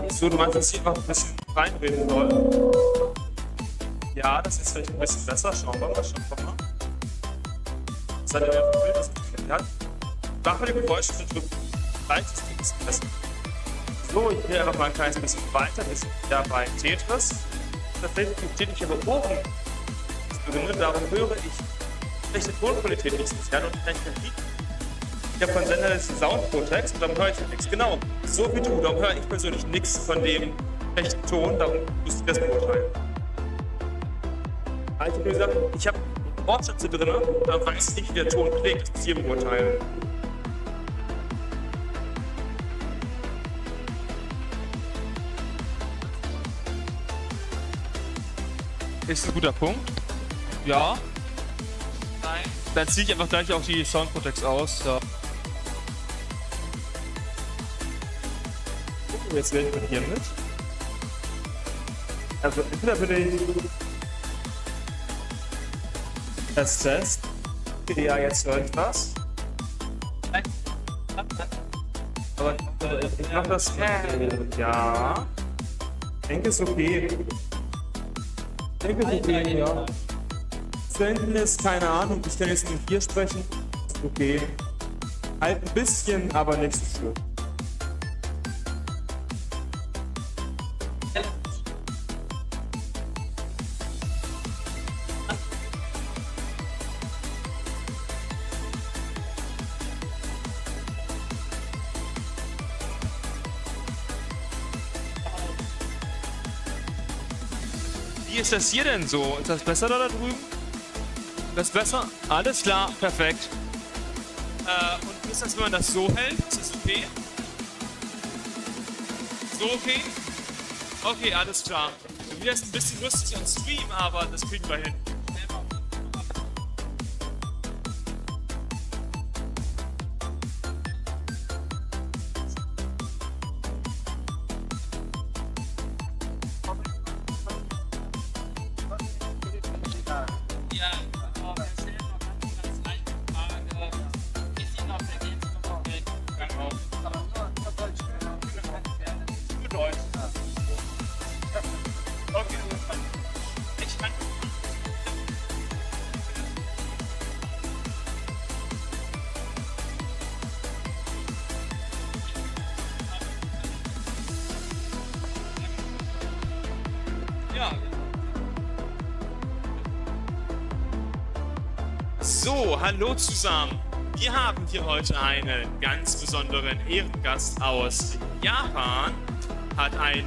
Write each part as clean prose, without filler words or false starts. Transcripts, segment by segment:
So, du meinst, dass ich einfach ein bisschen reinreden soll? Ja, das ist vielleicht ein bisschen besser. Schauen wir mal, schauen wir mal. Seid ihr auf dem Bild, das gefällt hat? Machen wir die Geräusche drücken. Vielleicht ist die ein bisschen besser. So, ich gehe einfach mal ein kleines bisschen weiter. Wir sind ja bei Tetris. Tatsächlich steht ich aber oben. Darum höre ich schlechte Tonqualität nicht so sehr und vielleicht Lied. Ich habe von Sender das Soundprotex und darum höre ich nichts. Genau, so wie du. Darum höre ich persönlich nichts von dem schlechten Ton. Darum müsst ihr das beurteilen. Ich habe gesagt, ich habe Wortschätze drin, da weiß ich nicht, wie der Ton klingt. Das müsst ihr beurteilen. Ist ein guter Punkt. Ja. Nein. Dann ziehe ich einfach gleich auch die Soundprotex aus. Ja. Jetzt wähle ich hier mit. Also entweder bin ich Test. Ja, jetzt höre ich was. Aber ich mache das. Ja. Ich denke, es ist okay. Ich denke, es ist okay, ja. Zu hinten ist keine Ahnung. Ich kann jetzt nur hier sprechen. Ist okay. Halt ein bisschen, aber nicht so schlimm. Wie ist das hier denn so? Ist das besser da drüben? Das ist besser? Alles klar, perfekt. Und wie ist das, wenn man das so hält? Ist das okay? So okay? Okay, alles klar. Mir ist ein bisschen lustig am Stream, aber das kriegen wir hin. So, hallo zusammen. Wir haben hier heute einen ganz besonderen Ehrengast aus Japan. Hat ein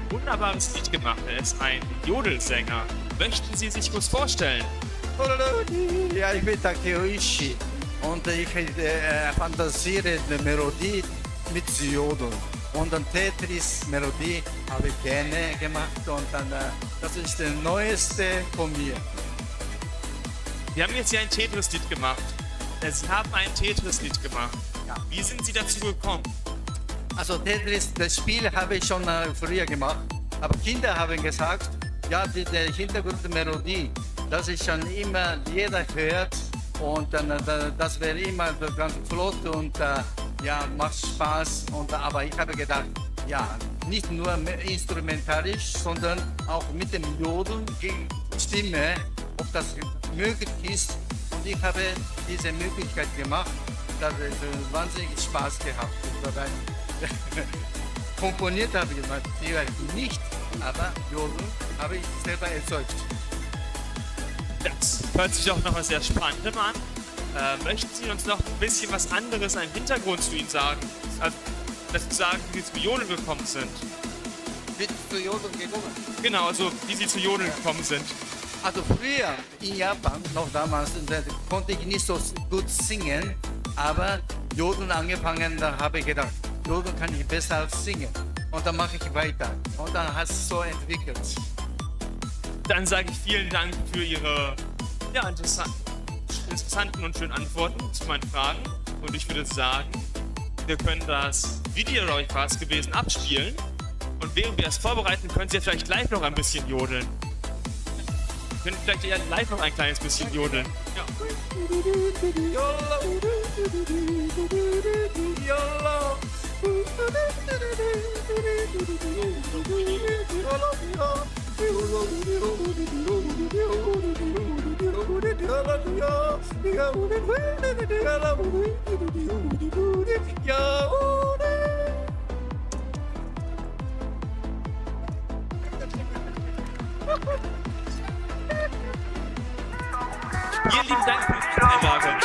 wunderbares Lied gemacht. Er ist ein Jodelsänger. Möchten Sie sich kurz vorstellen? Ja, ich bin CTWC und ich fantasiere eine Melodie mit Jodeln. Und dann Tetris-Melodie habe ich gerne gemacht und dann, das ist das Neueste von mir. Wir haben jetzt hier ein Tetris-Lied gemacht. Sie haben ein Tetris-Lied gemacht. Ja. Wie sind Sie dazu gekommen? Also Tetris, das Spiel habe ich schon früher gemacht, aber Kinder haben gesagt, ja, die Hintergrundmelodie, das ist schon immer, jeder hört und dann, das wäre immer ganz flott und ja, macht Spaß. Und, aber ich habe gedacht, ja, nicht nur instrumentalisch, sondern auch mit dem Jodeln, Stimme, ob das möglich ist. Und ich habe diese Möglichkeit gemacht. Das hat wahnsinnig Spaß gehabt. Komponiert habe ich vielleicht nicht, aber Jodeln habe ich selber erzeugt. Das hört sich auch noch mal sehr spannend an. Möchten Sie uns noch ein bisschen was anderes, einen Hintergrund zu Ihnen sagen? Also, dass Sie sagen, wie Sie zu Jodeln gekommen sind. Wie zu Jodeln gekommen? Genau, also wie Sie zu Jodeln gekommen sind. Also früher in Japan, noch damals, konnte ich nicht so gut singen, aber Jodeln angefangen, da habe ich gedacht, Jodeln kann ich besser als singen. Und dann mache ich weiter. Und dann hat es so entwickelt. Dann sage ich vielen Dank für Ihre interessanten und schönen Antworten zu meinen Fragen. Und ich würde sagen, wir können das Video, glaube ich, war es gewesen, abspielen. Und während wir es vorbereiten, können Sie ja vielleicht gleich noch ein bisschen jodeln. Können vielleicht eher live noch ein kleines bisschen jodeln. Ja. Vielen lieben Dank für die Einladung.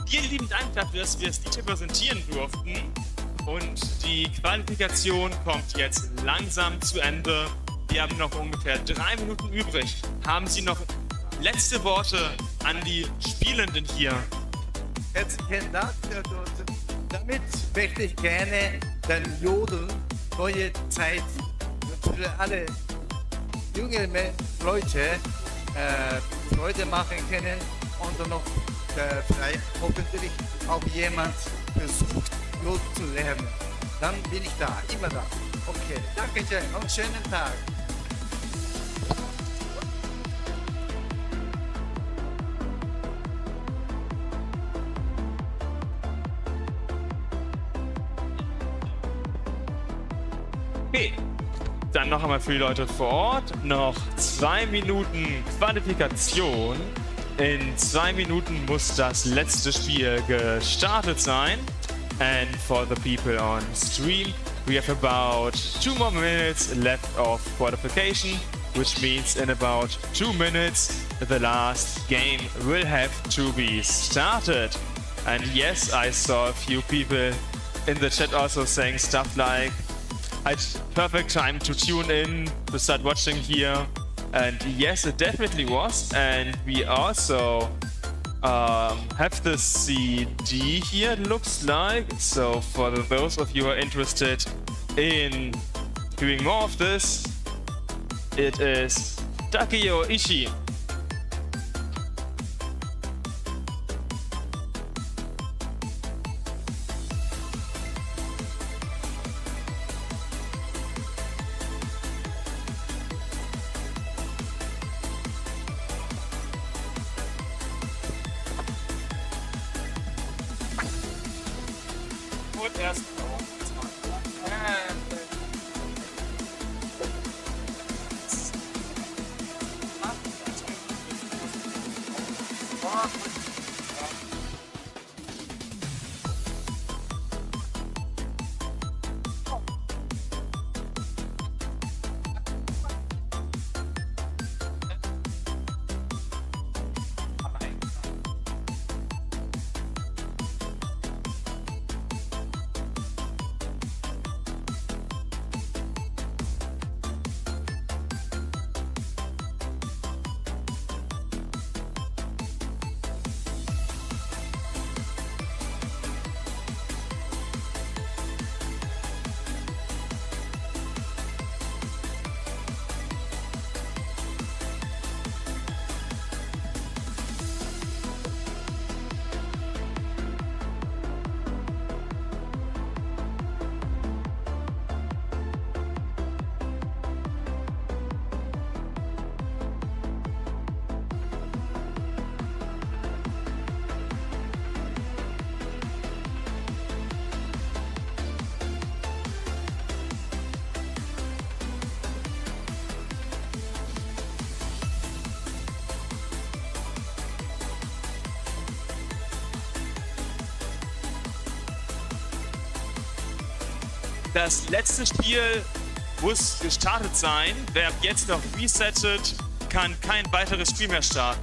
Vielen lieben Dank dafür, dass wir das DJ präsentieren durften. Und die Qualifikation kommt jetzt langsam zu Ende. Wir haben noch ungefähr 3 Minuten übrig. Haben Sie noch letzte Worte an die Spielenden hier? Herzlichen Dank. Damit möchte ich gerne den Jodel neue Zeit für alle jungen Leute Freude machen können und dann noch vielleicht hoffentlich auch jemand versucht, Jodel zu lernen. Dann bin ich da, immer da. Okay, danke schön, noch einen schönen Tag. Okay, dann noch einmal für die Leute vor Ort. Noch 2 Minuten Qualifikation. In 2 Minuten muss das letzte Spiel gestartet sein. And for the people on stream, we have about 2 more minutes left of qualification, which means in about 2 minutes, the last game will have to be started. And yes, I saw a few people in the chat also saying stuff like, perfect time to tune in, to start watching here. And yes, it definitely was. And we also have the CD here, it looks like. So for those of you who are interested in doing more of this, it is Takeo Ishii. Und erst das letzte Spiel muss gestartet sein. Wer jetzt noch resettet, kann kein weiteres Spiel mehr starten.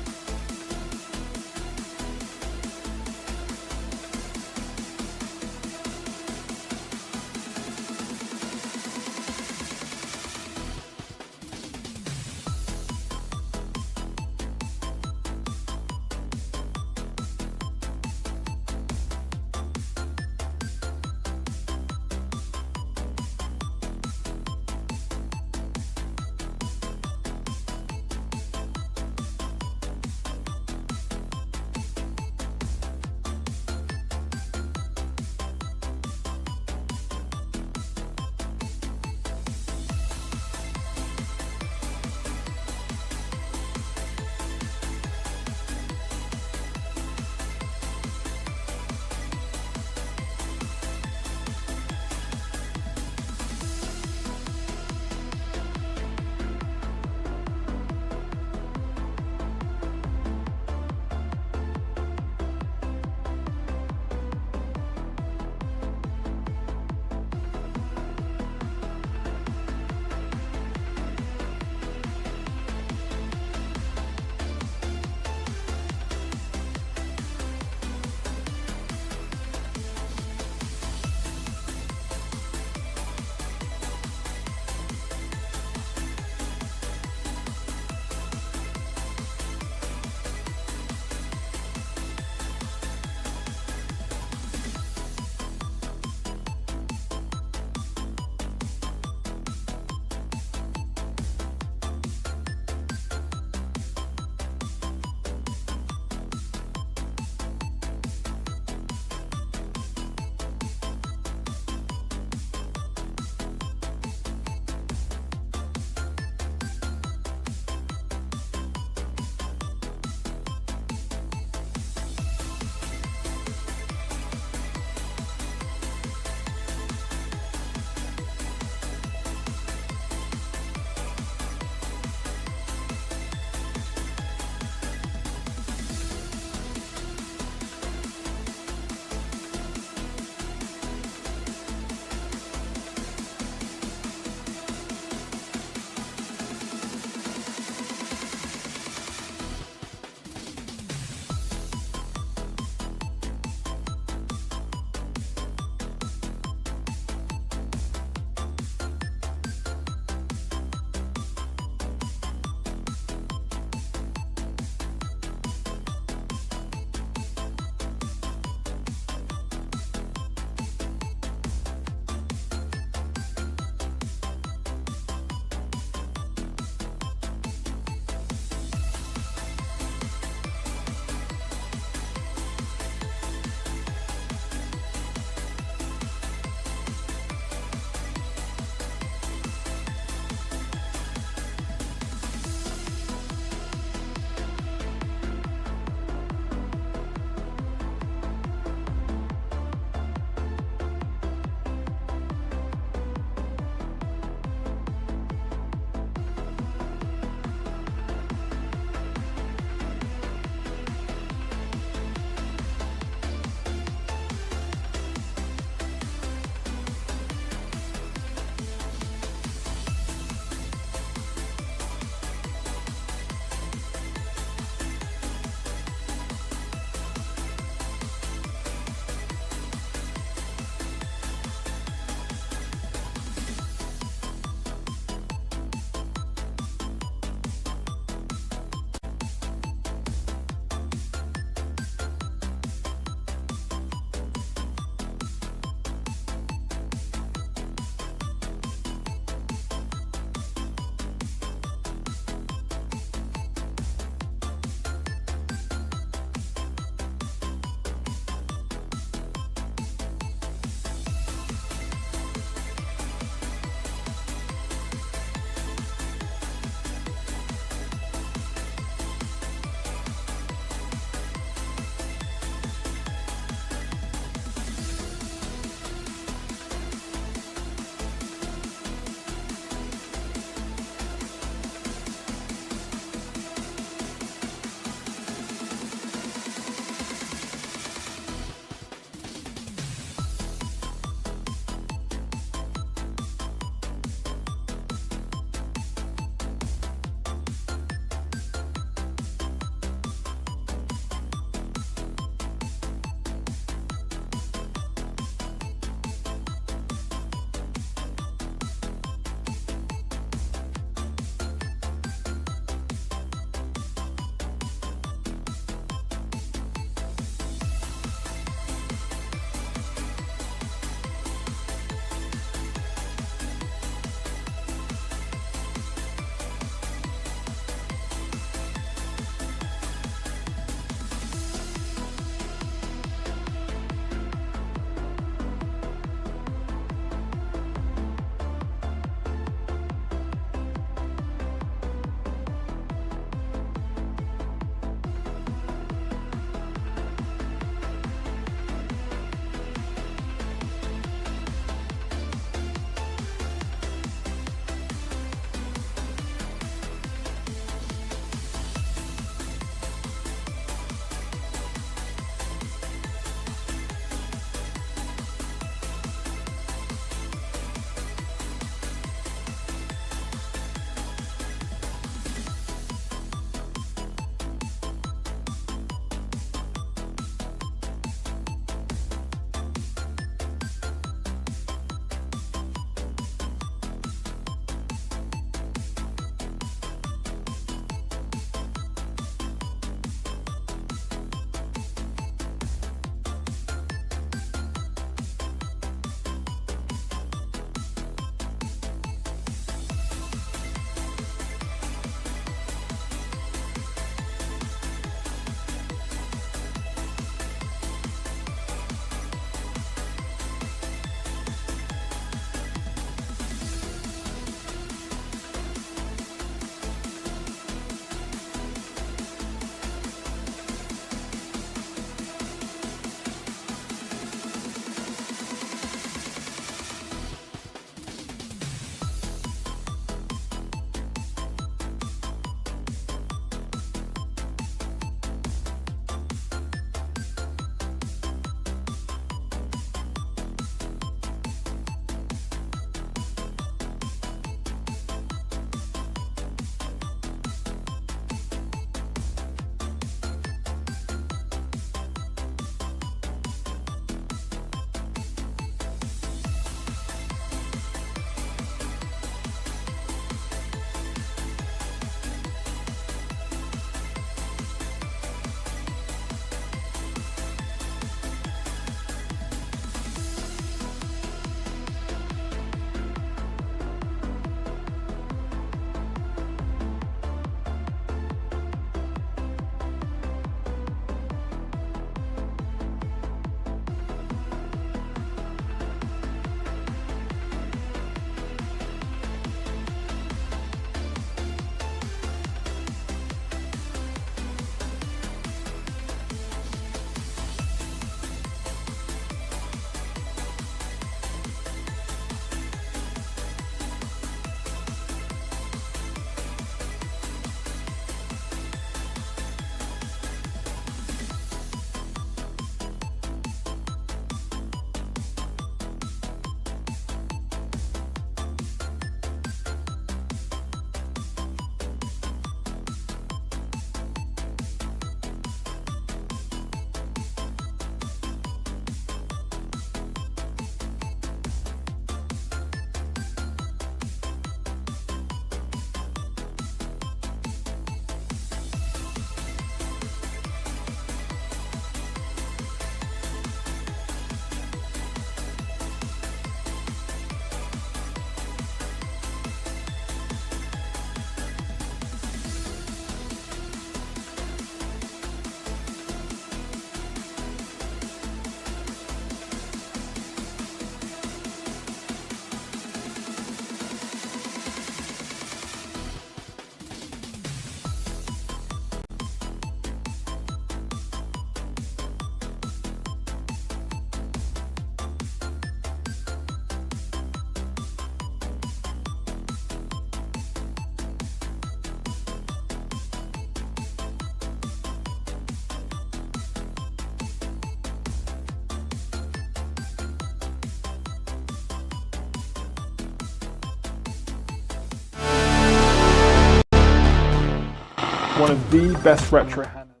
one of the best retro handhelds.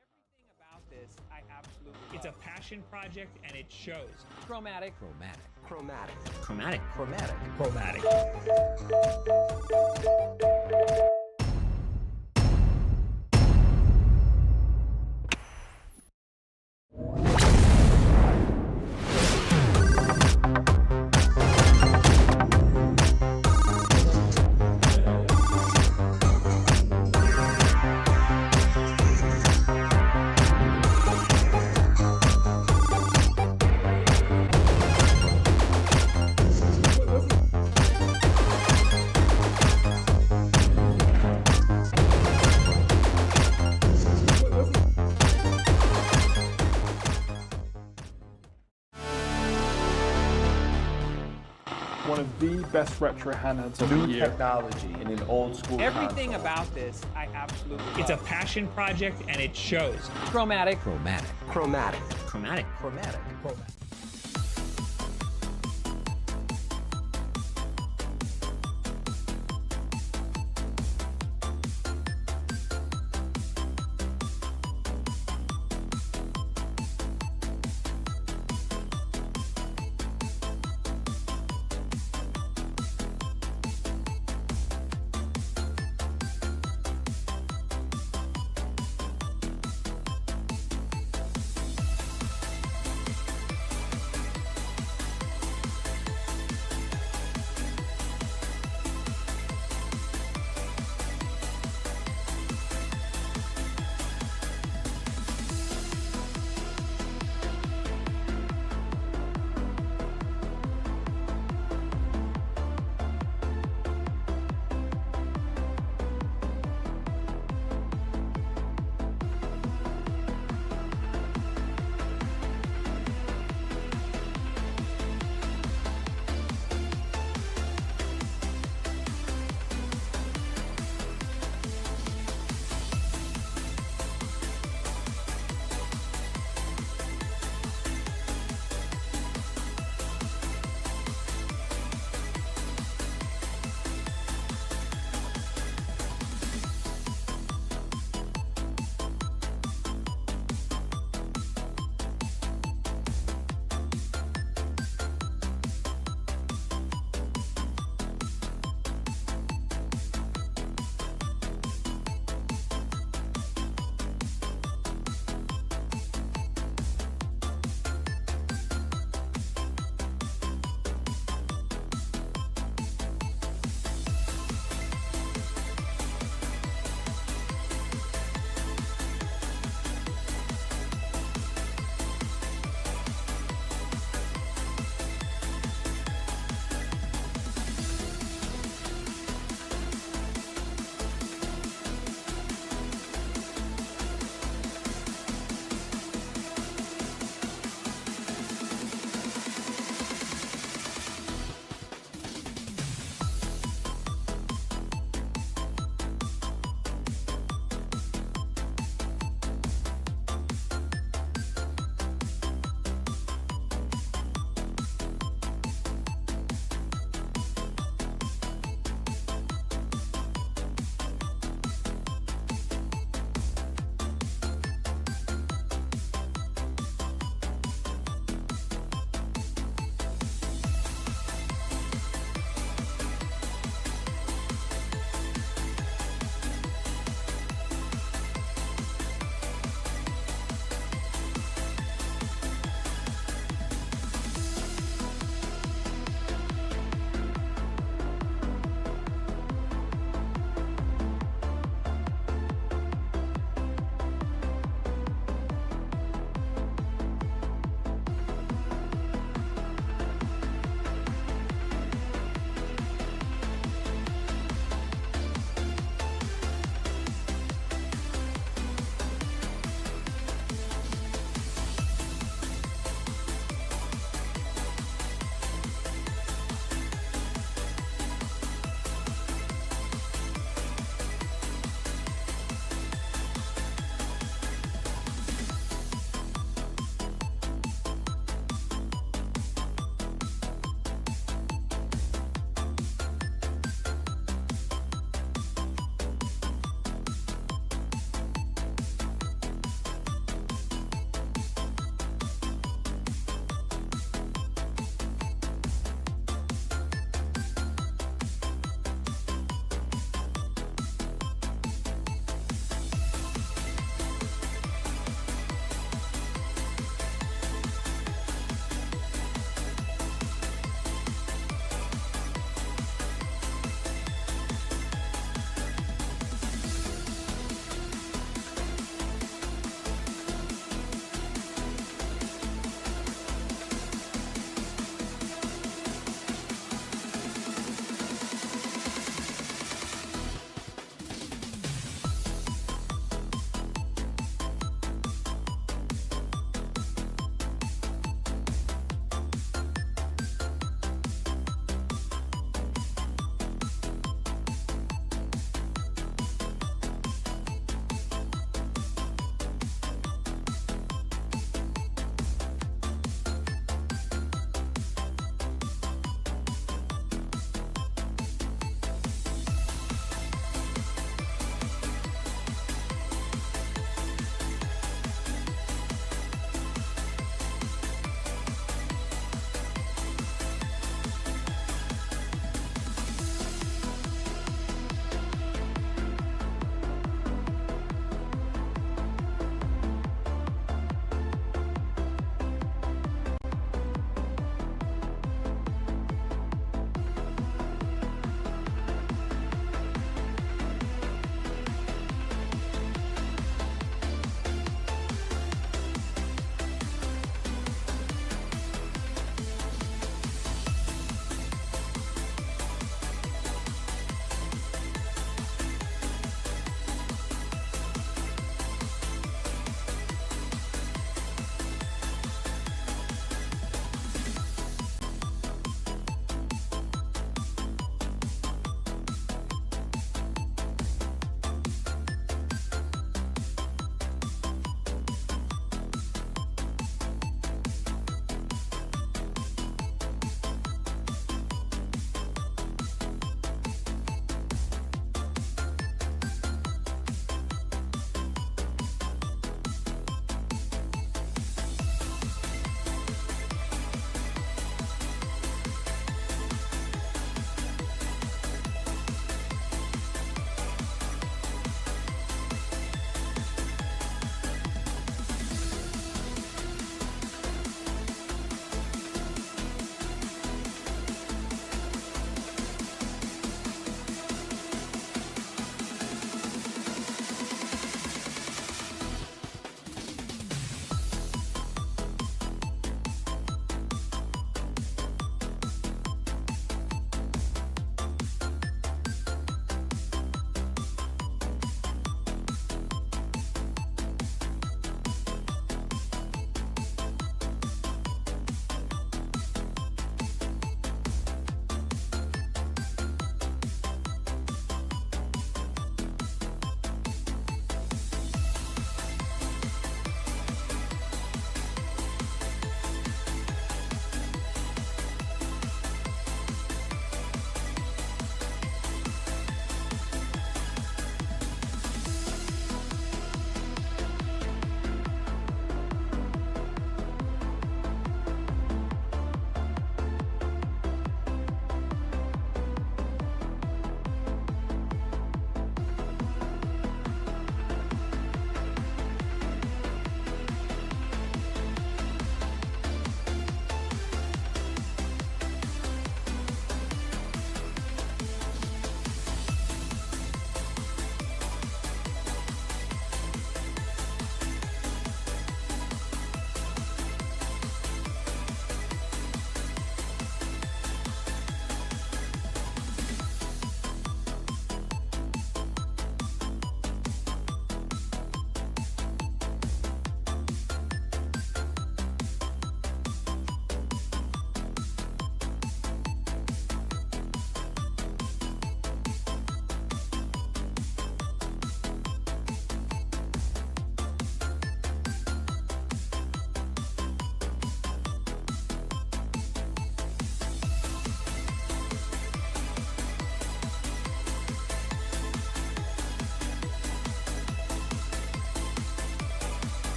Everything about this, I absolutely love. It's a passion project and it shows. Chromatic. One of the best retro handhelds of New the year. technology in an old school Everything console. about this, I absolutely love. It's a passion project and it shows. Chromatic.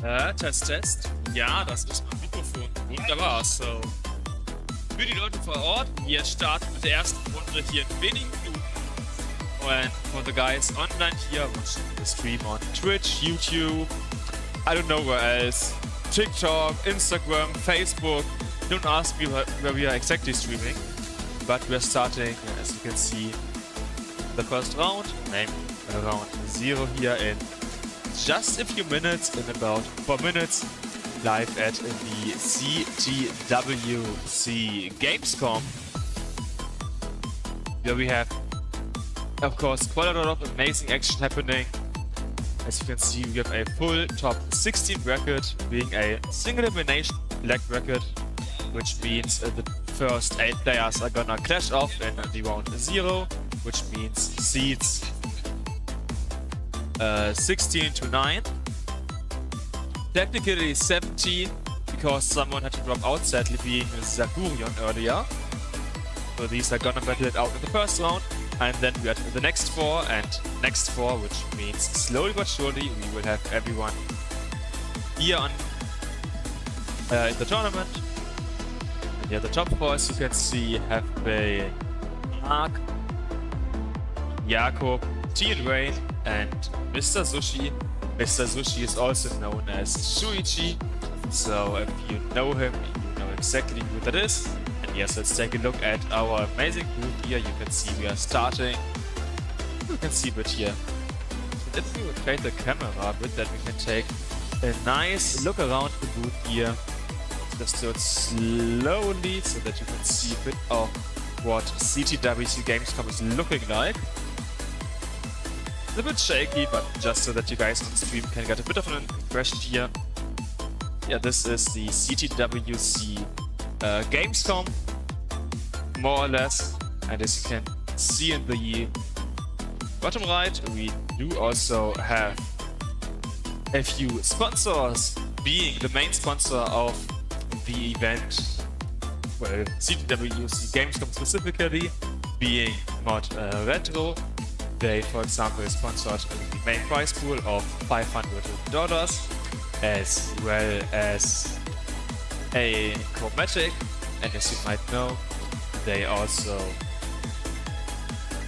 Test, Test. Ja, das ist mein Mikrofon. Wunderbar. So. Für die Leute vor Ort, wir starten mit der ersten Runde hier in wenigen Minuten. And for the guys online here, watching the stream on Twitch, YouTube, I don't know where else, TikTok, Instagram, Facebook. Don't ask me where we are exactly streaming, but we are starting, as you can see, the first round, maybe around 0 here in just a few minutes, in about 4 minutes, live at the CTWC Gamescom, where we have, of course, quite a lot of amazing action happening. As you can see, we have a full top 16 bracket, being a single elimination black bracket, which means the first 8 players are gonna clash off in the round 0, which means seeds 16 to 9. Technically 17, because someone had to drop out, sadly being Zakurion earlier. So these are gonna battle it out in the first round. And then we are to the next 4 and next 4, which means slowly but surely we will have everyone here on in the tournament. And here the top 4, as you can see, have been Mark, Jakob, T and Rain, and Mr. Sushi. Mr. Sushi is also known as Shuichi, so if you know him, you know exactly who that is. And yes, let's take a look at our amazing booth here. You can see we are starting. You can see a bit here. If we rotate the camera a bit, then we can take a nice look around the booth here. Just do it slowly so that you can see a bit of what CTWC Gamescom is looking like. It's a bit shaky, but just so that you guys on stream can get a bit of an impression here. Yeah, this is the CTWC Gamescom, more or less, and as you can see in the bottom right, we do also have a few sponsors, being the main sponsor of the event, well, CTWC Gamescom specifically, being Mod Retro. They, for example, sponsored the main prize pool of $500, as well as a chromatic, and as you might know, they also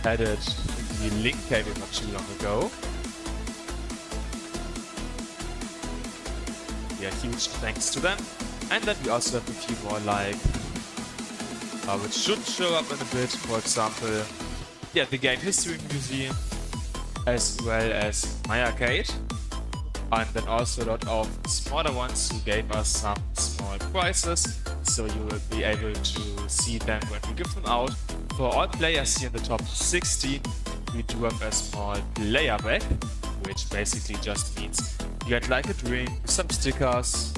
added the link cable not too long ago. Yeah, huge thanks to them. And then we also have a few more, like which should show up in a bit, for example, yeah, the Game History Museum, as well as My Arcade. And then also a lot of smaller ones who gave us some small prizes, so you will be able to see them when we give them out. For all players here in the top 16, we do have a small player bag, which basically just means you get like a drink, some stickers,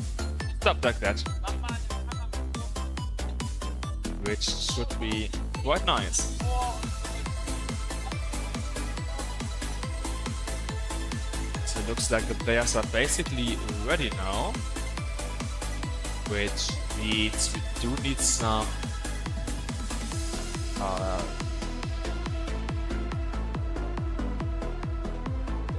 stuff like that, which should be quite nice. So it looks like the players are basically ready now, which means we do need some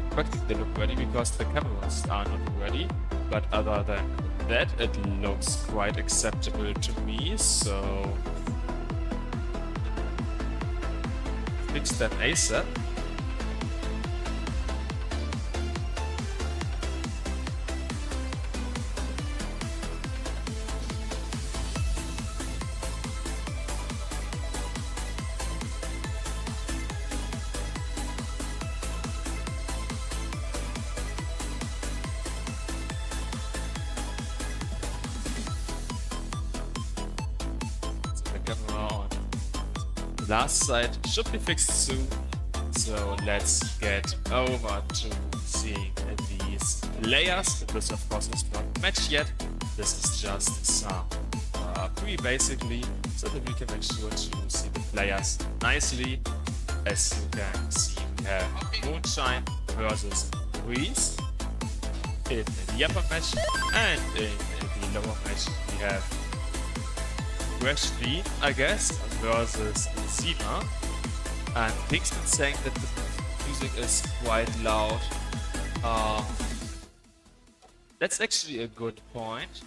practically they look ready because the cameras are not ready, but other than that it looks quite acceptable to me, so fix that ASAP. Last side should be fixed soon, so let's get over to seeing these layers. This of course is not matched yet, this is just some pre basically, so that we can make sure to see the players nicely. As you can see, we have Moonshine versus Breeze in the upper match, and in the lower match we have Crash B, I guess, versus Zima. And Kingston saying that the music is quite loud. That's actually a good point.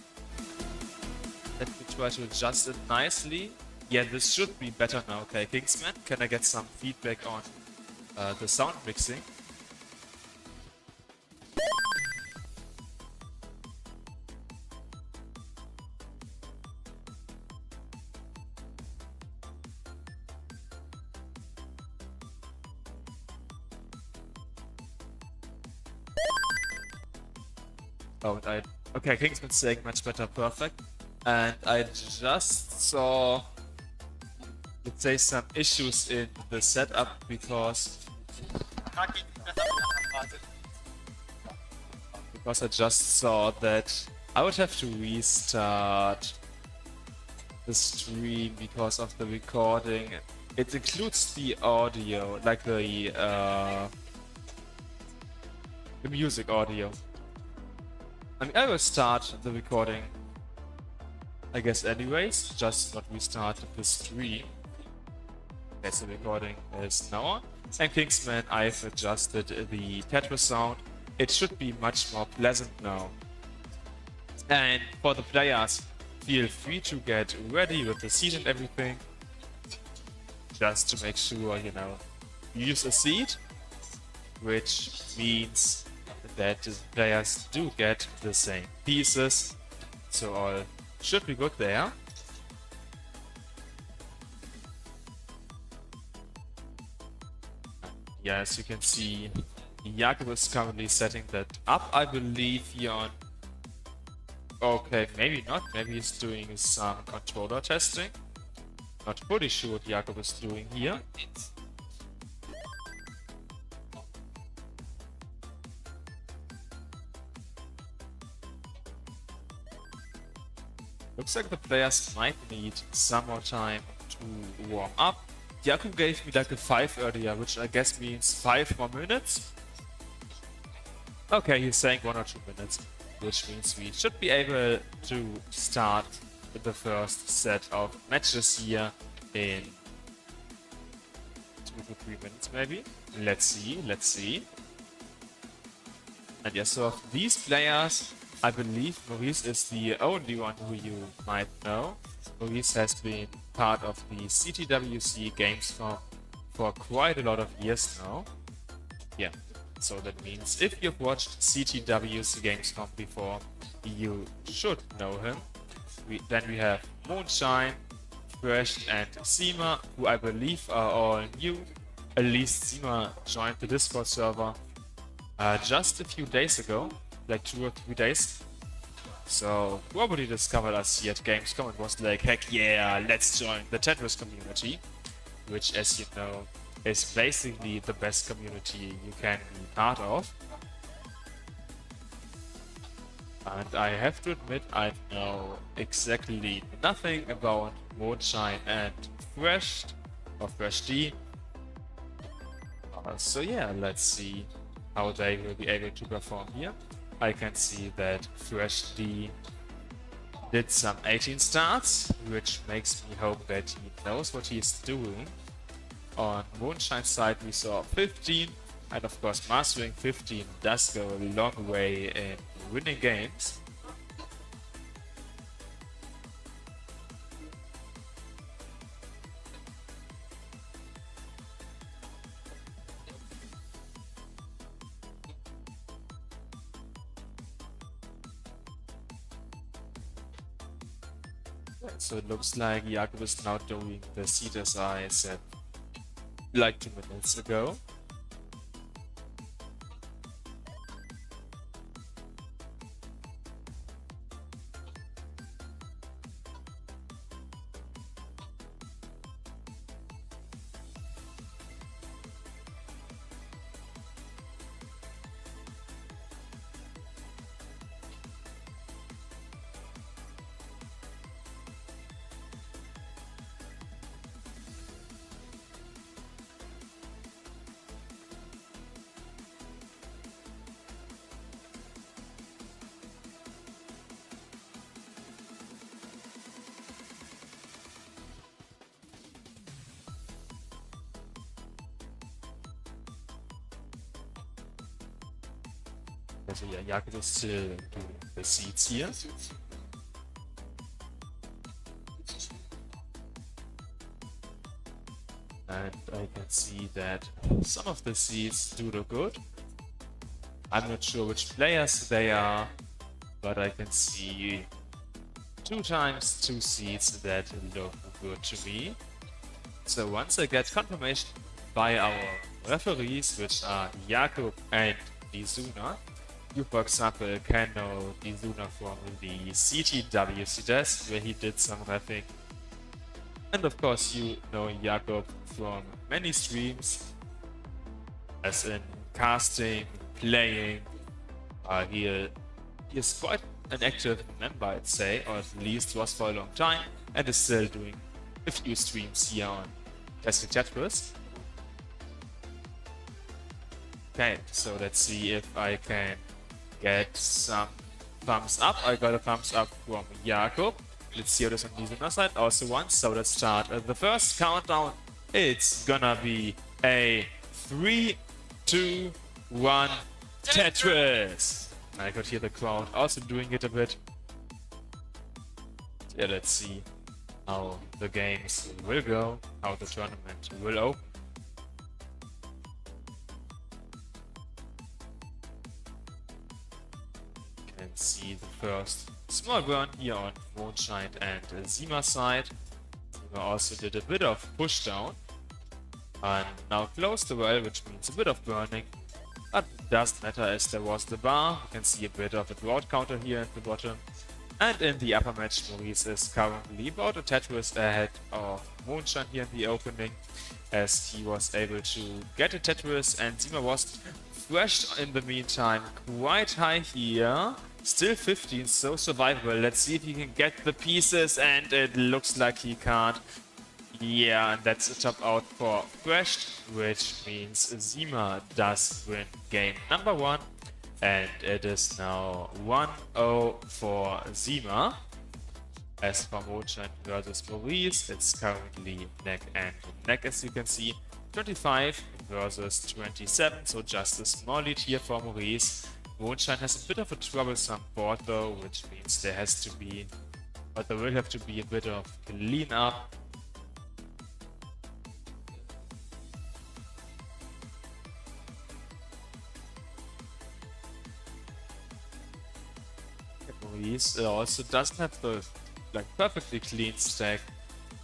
Let me try to adjust it nicely. Yeah, this should be better now. Okay, Kingsman, can I get some feedback on the sound mixing? Oh, and okay, Kingsman's saying much better, perfect. And I just saw, let's say, some issues in the setup because I just saw that I would have to restart the stream because of the recording. It includes the audio, like the music audio. I mean, I will start the recording, I guess, anyways, just not restart the stream. Okay, so the recording is now on. And Kingsman, I've adjusted the Tetris sound. It should be much more pleasant now. And for the players, feel free to get ready with the seat and everything. Just to make sure, you know, use a seat, which means that the players do get the same pieces. So all should be good there. Yeah, as you can see, Jakob is currently setting that up, I believe, here on... Okay, maybe not. Maybe he's doing some controller testing. Not fully sure what Jakob is doing here. Looks like the players might need some more time to warm up. Jakub gave me like a 5 earlier, which I guess means 5 more minutes. Okay, he's saying 1 or 2 minutes, which means we should be able to start the first set of matches here in 2 to 3 minutes maybe. Let's see. And yeah, so of these players, I believe Maurice is the only one who you might know. Maurice has been part of the CTWC Gamescom for quite a lot of years now. Yeah, so that means if you've watched CTWC Gamescom before, you should know him. Then we have Moonshine, Fresh, and Seema, who I believe are all new. At least Seema joined the Discord server just a few days ago, like 2 or 3 days. So probably discovered us here at Gamescom and was like, heck yeah, let's join the Tetris community, which, as you know, is basically the best community you can be part of. And I have to admit, I know exactly nothing about Moonshine and Fresh, or Fresh D. So yeah, let's see how they will be able to perform here. I can see that Fresh D did some 18 starts, which makes me hope that he knows what he's doing. On Moonshine's side we saw 15, and of course mastering 15 does go a long way in winning games. So it looks like Jakob is now doing the seat as I said like 2 minutes ago. So yeah, Jakob is still doing the seeds here. And I can see that some of the seeds do look good. I'm not sure which players they are, but I can see 2 times 2 seeds that look good to me. So once I get confirmation by our referees, which are Jakob and Dizuna, you, for example, can know Dizuna from the CTWC test, where he did some reffing. And of course, you know Jakob from many streams, as in casting, playing. He is quite an active member, I'd say, or at least was for a long time, and is still doing a few streams here on Testing Tetris. Okay, so let's see if I can get some thumbs up. I got a thumbs up from Jakob. Let's see how this on the other side also once. So let's start the first countdown. It's gonna be a 3, 2, 1 Tetris. I could hear the crowd also doing it a bit. Yeah, let's see how the games will go, how the tournament will open. You can see the first small burn here on Mondschein and Zima side. Zima also did a bit of push down and now closed the well, which means a bit of burning. But it doesn't matter as there was the bar. You can see a bit of a drought counter here at the bottom. And in the upper match, Maurice is currently about a Tetris ahead of Mondschein here in the opening, as he was able to get a Tetris, and Zima was thrashed in the meantime quite high here. Still 15, so survivable. Let's see if he can get the pieces, and it looks like he can't. Yeah, and that's a top out for Thrashed, which means Zima does win game number 1. And it is now 1-0 for Zima. As for Mondschein versus Maurice, it's currently neck and neck, as you can see. 25 versus 27, so just a small lead here for Maurice. Mondschein has a bit of a troublesome board though, which means there has to be, but there will have to be a bit of cleanup. Maurice also doesn't have the perfectly clean stack,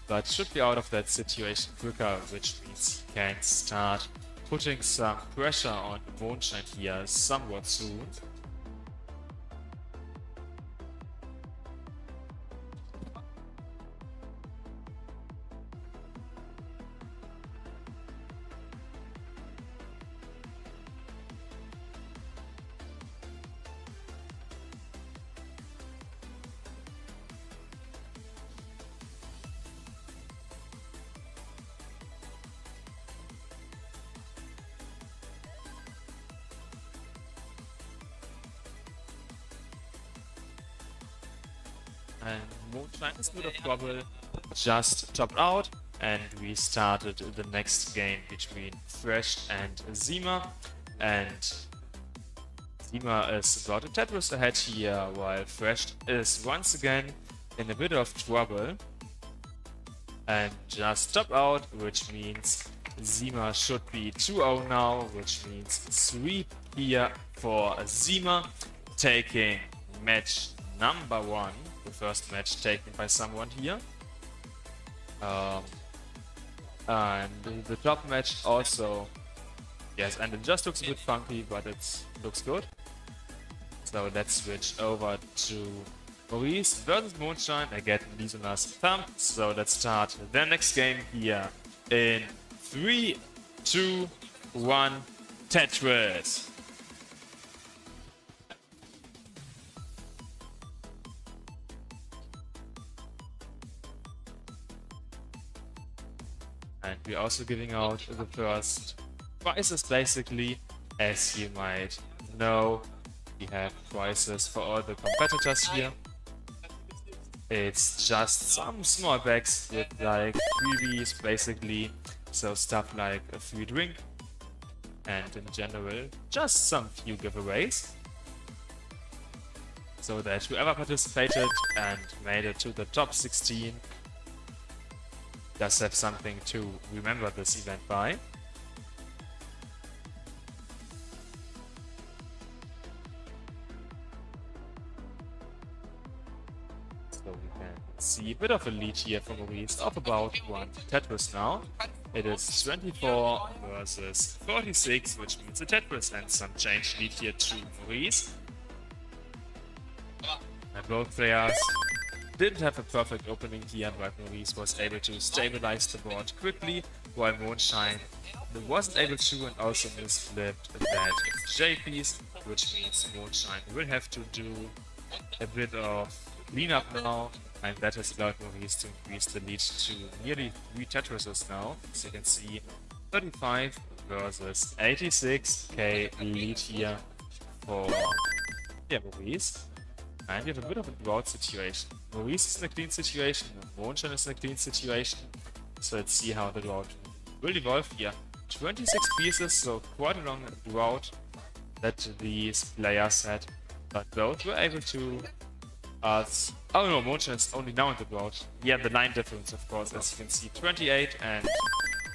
but should be out of that situation quicker, which means he can start putting some pressure on Mondschein here somewhat soon. And Mondschein is out of trouble, just topped out, and we started the next game between Thresh and Zima. And Zima is about a Tetris ahead here, while Thresh is once again in a bit of trouble and just topped out, which means Zima should be 2-0 now, which means sweep here for Zima, taking match number 1. The first match taken by someone here. And the top match also, yes, and it just looks a bit funky, but it looks good. So let's switch over to Maurice versus Mondschein. Again, Lisona's thumb. So let's start the next game here in 3, 2, 1, Tetris. And we're also giving out the first prizes basically. As you might know, we have prizes for all the competitors here. It's just some small bags with like freebies basically. So stuff like a free drink and in general just some few giveaways. so that whoever participated and made it to the top 16 does have something to remember this event by. So we can see a bit of a lead here for Maurice of about 1 Tetris now. It is 24 versus 46, which means a Tetris and some change lead here to Maurice. And both players didn't have a perfect opening here, but Maurice was able to stabilize the board quickly, while Mondschein wasn't able to and also misflipped that J piece, which means Mondschein will have to do a bit of cleanup now, and that has allowed Maurice to increase the lead to nearly 3 Tetrises now. As you can see, 35 versus 86k lead here for Maurice. And we have a bit of a drought situation. Maurice is in a clean situation, Mondschein is in a clean situation. So let's see how the drought will evolve here. 26 pieces, so quite a long drought that these players had. But both were able to... oh no, Mondschein is only now in the drought. Yeah, the line difference, of course, as you can see. 28 and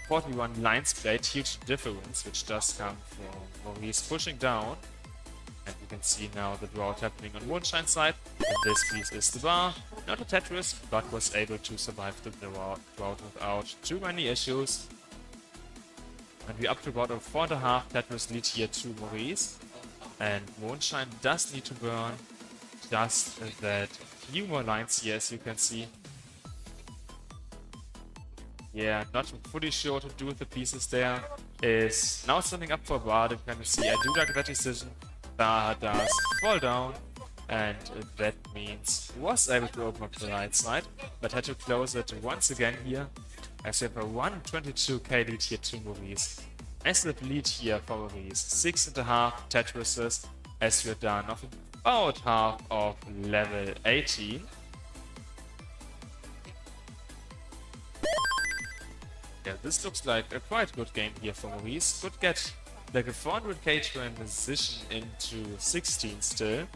41 lines played, huge difference, which does come from Maurice pushing down. And you can see now the drought happening on Mondschein's side. And this piece is the bar, not a Tetris, but was able to survive the drought without too many issues. And we're up to about a 4.5 Tetris lead here to Maurice. And Mondschein does need to burn just that few more lines here, as you can see. Yeah, not fully sure to do with the pieces there. Is now standing up for a bar, you can see I do like that decision. Bar does fall down, and that means was able to open up the right side, but had to close it once again here, as we have a 122k lead here to Maurice. Massive lead here for Maurice, 6.5 Tetrises, as we're done of about half of level 18. Yeah, this looks like a quite good game here for Maurice. Could get like a 400k transition into 16 still,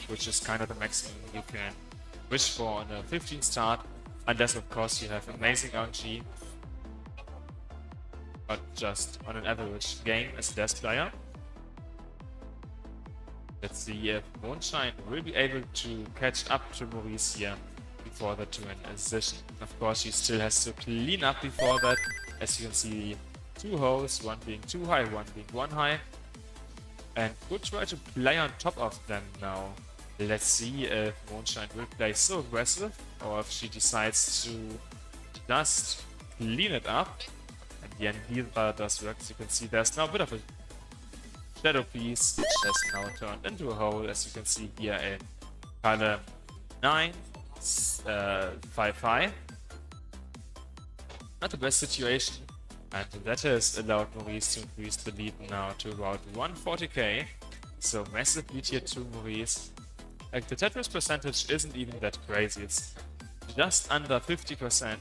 which is kind of the maximum you can wish for on a 15 start, unless of course you have amazing RNG, but just on an average game as a desk player. Let's see if Mondschein will be able to catch up to Maurice here before the transition. Of course, he still has to clean up before that, as you can see. 2 holes, one being too high, one being 1 high, and could try to play on top of them now. Let's see if Mondschein will play so aggressive, or if she decides to just clean it up. And the end here does work, as you can see. There's now a bit of a shadow piece, which has now turned into a hole, as you can see here in column 9, 5-5. Not the best situation. And that has allowed Maurice to increase the lead now to about 140k. So massive lead here to Maurice. Like the Tetris percentage isn't even that crazy. It's just under 50%.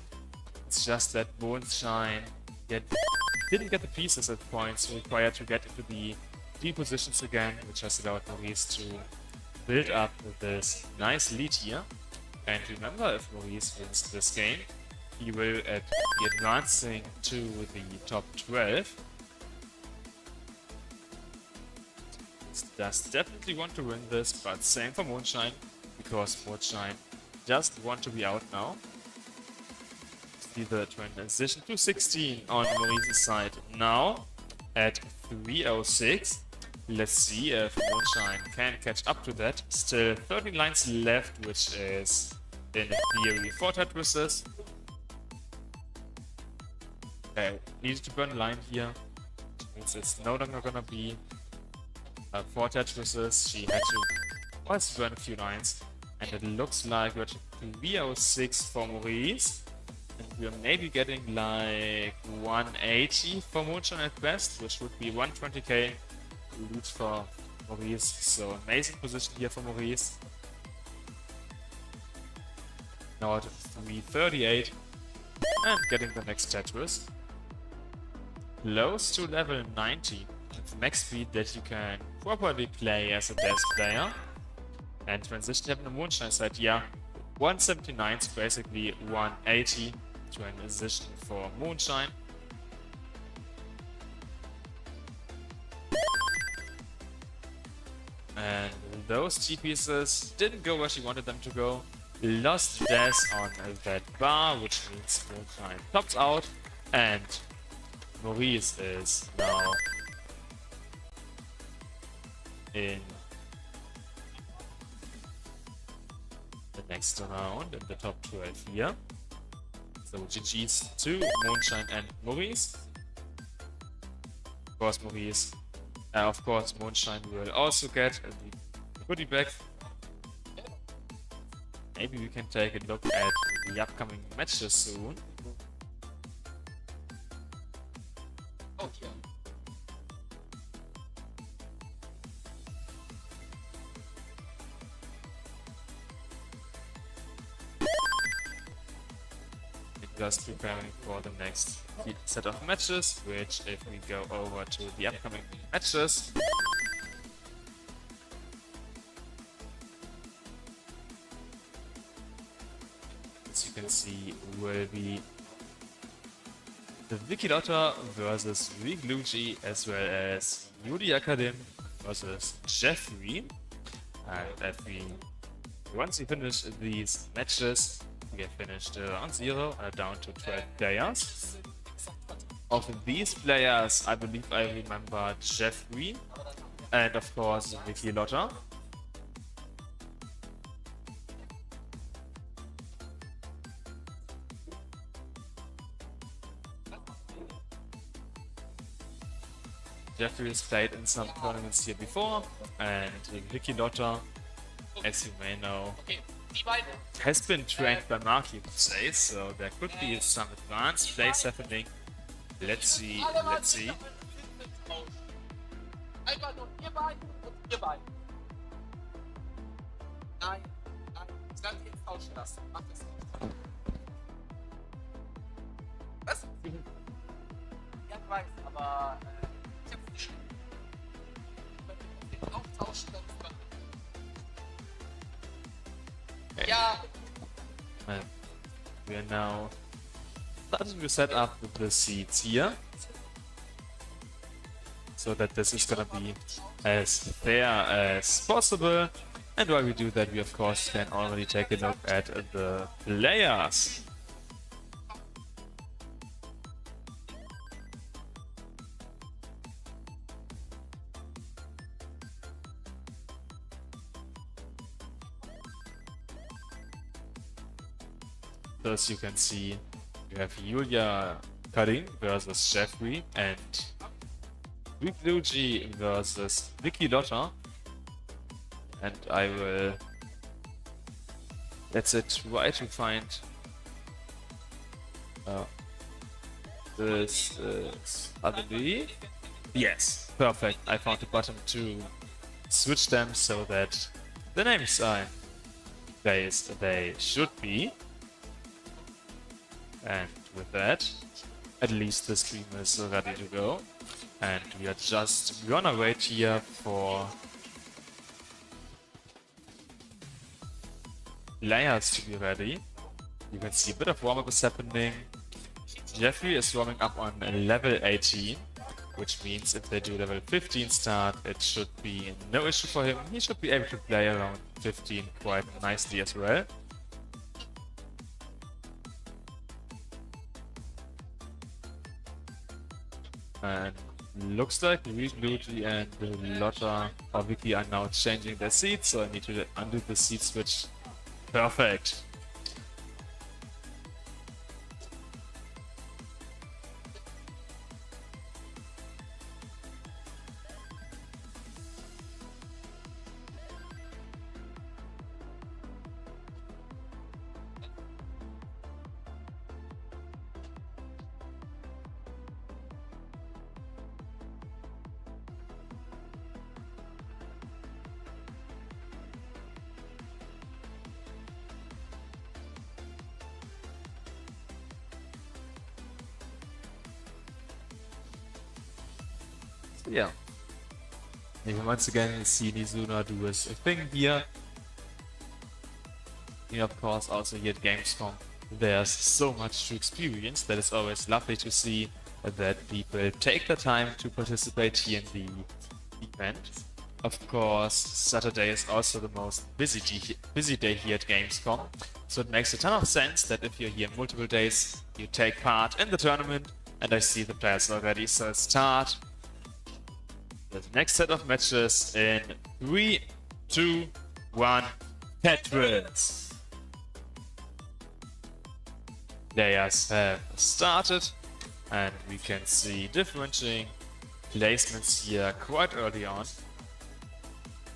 It's just that Mondschein didn't get the pieces at points required to get into the D positions again, which has allowed Maurice to build up this nice lead here. And remember, if Maurice wins this game, he will be advancing to the top 12. He does definitely want to win this, but same for Mondschein, because Mondschein just want to be out now. See the transition to 16 on Maurice's side now at 306. Let's see if Mondschein can catch up to that. Still 30 lines left, which is in theory 4 Tetrises. Needed to burn a line here, which means it's no longer gonna be 4 Tetrises. She had to also burn a few lines, and it looks like we're at 306 for Maurice, and we're maybe getting like 180 for Mondschein at best, which would be 120k lead for Maurice. So amazing position here for Maurice. Now at 338 and getting the next Tetris. Close to level 90, the max speed that you can properly play as a desk player. And transition happened on Moonshine side, yeah. 179 is basically 180 transition for Moonshine. And those T-pieces didn't go where she wanted them to go. Lost dash on that bar, which means Moonshine tops out. And Maurice is now in the next round in the top 12 here. So GG's to Moonshine and Maurice. Of course, Moonshine will also get the goodie bag. Maybe we can take a look at the upcoming matches soon. Just preparing for the next set of matches, which if we go over to the upcoming matches, as you can see, will be the Vicky Lotta versus Riglugi, as well as Yudi Akadem versus Jeffrey. And once we finish these matches, we have finished round 0 down to 12 players. Of these players, I believe I remember Jeffrey and of course Vicky Lotta. Jeffrey has played in some tournaments here before, and Vicky Lotta, as you may know, has been trained by Mark, you could say, so there could be some advanced plays happening. Let's see. Einfach nur ihr beiden und ihr beiden. Nein, ich werde jetzt tauschen lassen. Mach das nicht. Was? Ja, ich weiß, aber ich hab's nicht. Ich werde den auch tauschen, dann ist man. Okay. Ja. We are now starting to set up the seats here, so that this is gonna be as fair as possible. And while we do that, we of course can already take a look at the players. So as you can see, you have Yulia Karin versus Jeffrey and Riglugi versus Vicky Lotta. And I will, let's try to find this is, I believe, yes, perfect. I found a button to switch them so that the names are in place they should be. And with that, at least the stream is ready to go. And we are just gonna wait here for players to be ready. You can see a bit of warm-up is happening. Jeffrey is warming up on level 18, which means if they do level 15 start, it should be no issue for him. He should be able to play around 15 quite nicely as well. And looks like Riglugi and Lotta or Vicky are now changing their seats, so I need to undo the seat switch. Perfect. Yeah. You can once again see Nizuna do his thing here. And of course, also here at Gamescom, there's so much to experience that it's always lovely to see that people take the time to participate here in the event. Of course, Saturday is also the most busy day here at Gamescom, so it makes a ton of sense that if you're here multiple days, you take part in the tournament, and I see the players already, so let's start the next set of matches in 3, 2, 1, Tetris! Players have started, and we can see differentiating placements here quite early on.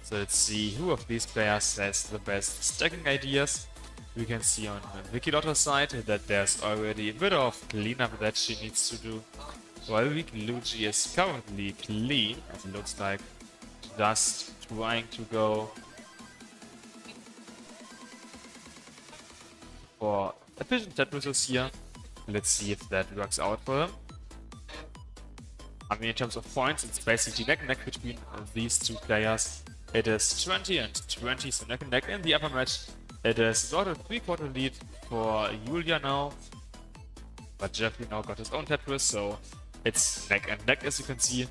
So let's see who of these players has the best stacking ideas. We can see on Wikilotter's side that there's already a bit of cleanup that she needs to do. While Luigi is currently clean, as it looks like, just trying to go for efficient Tetris here. Let's see if that works out for him. I mean, in terms of points, it's basically neck and neck between these two players. It is 20 and 20, so neck and neck in the upper match. It is about a 3/4 lead for Julia now. But Jeffrey now got his own Tetris, so it's neck and neck as you can see.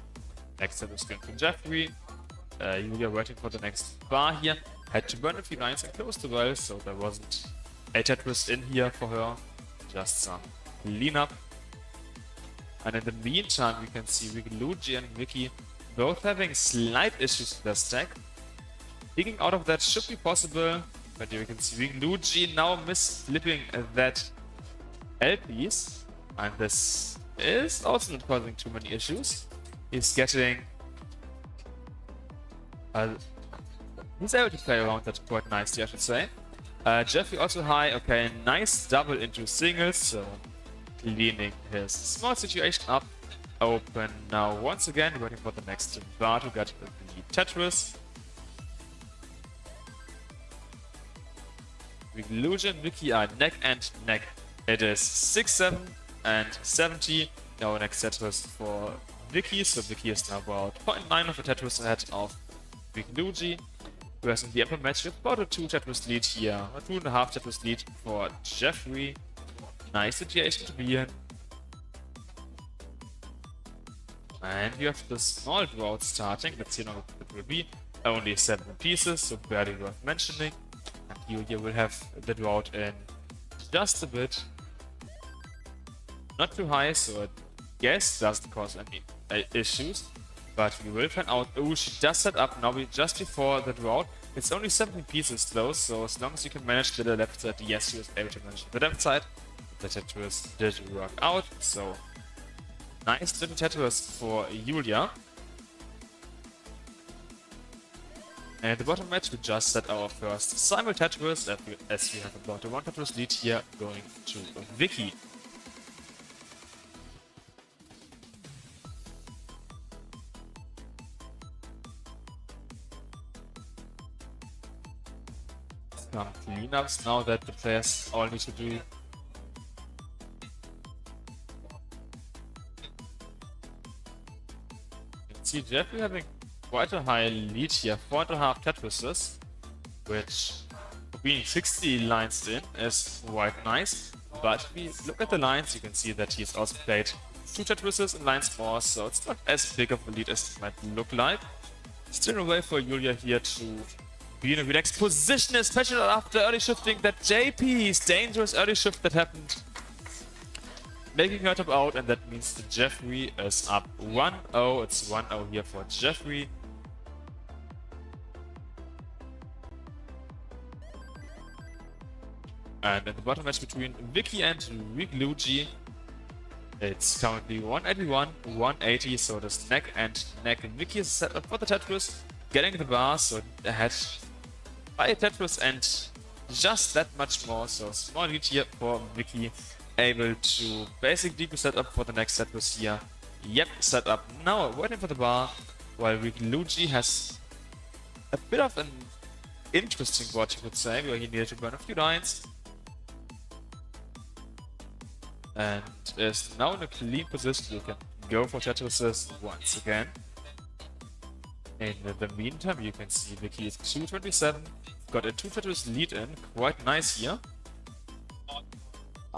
Next Tetris going from Jeffrey. Julia waiting for the next bar here. Had to burn a few lines and close the well, so there wasn't a Tetris in here for her. Just some cleanup. And in the meantime, we can see Luigi and Vicky both having slight issues with their stack. Digging out of that should be possible, but here we can see Luigi now misflipping that L piece, and this is also not causing too many issues. He's getting... he's able to play around that quite nicely, I should say. Jeffrey also high, okay, nice double into singles, so cleaning his small situation up. Open now once again, waiting for the next bar to get the Tetris. Luigi and Vicky are neck and neck. It is 6-7 and 70. Now next Tetris for Vicky, so Vicky is now about 0.9 of a Tetris ahead of Luigi. Whereas in the upper match, we have about a 2 Tetris lead here, a 2.5 Tetris lead for Jeffrey. Nice situation to be in. And you have the small drought starting. Let's see now what it will be. Only 7 pieces, so barely worth mentioning. And you will have the drought in just a bit. Not too high, so I guess doesn't cause any issues. But we will find out. Oh, she does set up now just before the drought. It's only 17 pieces though, so as long as you can manage the left side, yes, she was able to manage the left side. The Tetris did work out, so nice little Tetris for Julia. And the bottom match, we just set our first simul Tetris, as we have about a 1 Tetris lead here, going to Vicky. Some cleanups now that the players all need to do. You can see Jeffrey having quite a high lead here, 4.5 Tetrises, which being 60 lines in is quite nice. But if we look at the lines, you can see that he's also played 2 Tetrises in lines more, so it's not as big of a lead as it might look like. Still a way for Julia here to be in a relaxed position, especially after early shifting that JP's dangerous early shift that happened, making her top out, and that means that Jeffrey is up 1-0. It's 1-0 here for Jeffrey. And in the bottom match between Vicky and Luigi, it's currently 181, 180, so this neck and neck. Vicky is set up for the Tetris, getting the bar, so ahead by a Tetris and just that much more, so small lead here for Vicky, able to basically be set up for the next Tetris here. Yep, set up now, waiting for the bar, while Luigi has a bit of an interesting board, you could say, where he needed to burn a few lines. And is now in a clean position, you can go for Tetrises once again. In the meantime, you can see Vicky is 227, got a 2 Tetris lead in, quite nice here.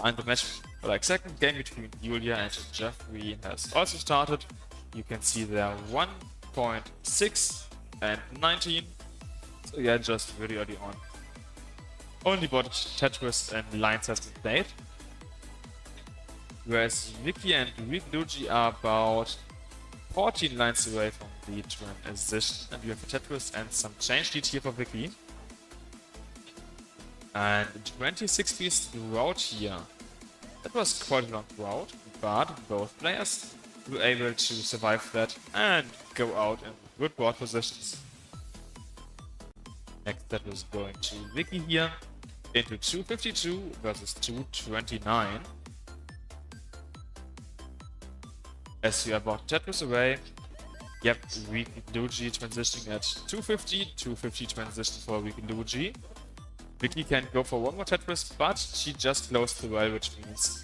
And the match, like second game between Julia and Jeffrey has also started. You can see there 1.6 and 19. So yeah, just very early on. Only about Tetris and lines has been played. Whereas Vicky and Luigi are about 14 lines away from the transition. And we have a Tetris and some change lead here for Vicky. And 26 piece route here. That was quite a long route, but both players were able to survive that and go out in good board positions. Next that was going to Vicky here into 252 versus 229. As we are about Tetris away, yep, Weekly Luigi transitioning at 250, 250 transition for Weekly Luigi. Vicky can go for one more Tetris, but she just closed the well, which means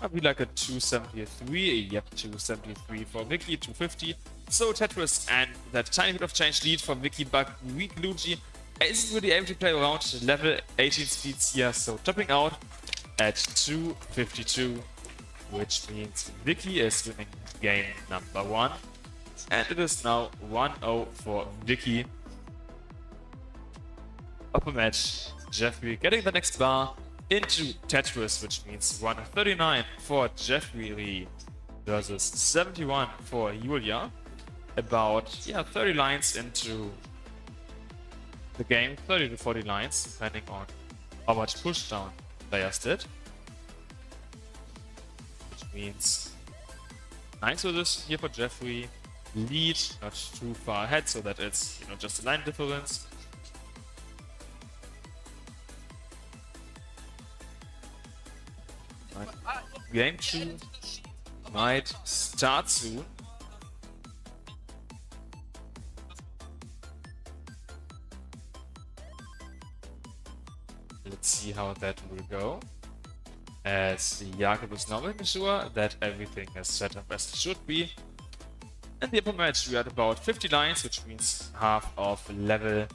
I'll be like a 273. Yep, 273 for Vicky, 250. So Tetris and that tiny bit of change lead for Vicky, but Weak Luigi isn't really able to play around level 18 speeds here, so topping out at 252, which means Vicky is winning game number 1. And it is now 1-0 for Vicky. Upper match, Jeffrey getting the next bar into Tetris, which means 139 for Jeffrey versus 71 for Julia. About 30 lines into the game, 30 to 40 lines, depending on how much pushdown players did. Which means nice with this here for Jeffrey. Lead not too far ahead, so that it's just a line difference. Game 2 might start soon. Let's see how that will go. As Jakob is now making sure that everything is set up as it should be. In the upper match we are at about 50 lines, which means half of level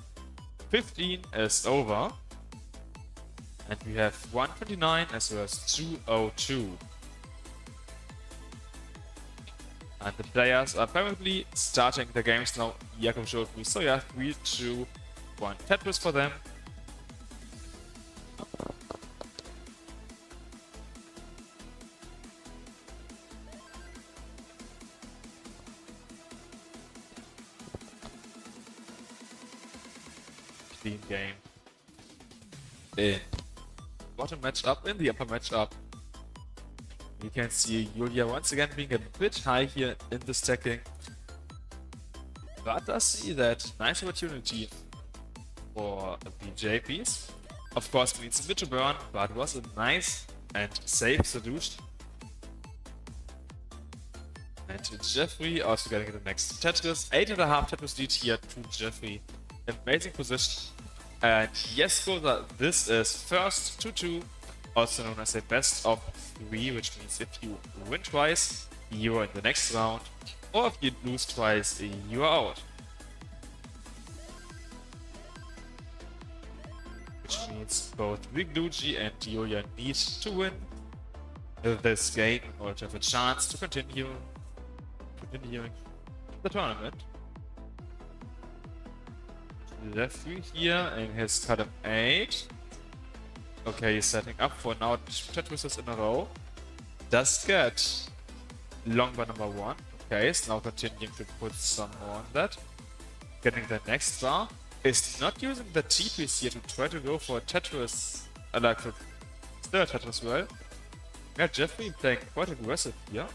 15 is over. And we have 129 as well as 202. And the players are apparently starting the games now. Jakob showed me. So yeah, 3, 2, 1 Tetris for them. Clean game. In bottom matchup, in the upper matchup, we can see Julia once again being a bit high here in the stacking. But does see that nice opportunity for the JPs. Of course, needs a bit to burn, but was a nice and safe solution. And Jeffrey also getting the next Tetris. 8.5 Tetris lead here to Jeffrey. Amazing position. And yes, Goza, this is first 2-2, also known as a best of 3, which means if you win twice, you are in the next round, or if you lose twice, you are out. Which means both Big Luigi and Julia need to win this game in order to have a chance to continuing the tournament. Jeffrey here in his cut of 8. Okay, he's setting up for now 2 Tetrises in a row. Does get long bar number 1. Okay, is now continuing to put some more on that. Getting the next bar. Is not using the T-piece here to try to go for Tetris. Like for still a Tetris well. Yeah, Jeffrey playing quite aggressive here.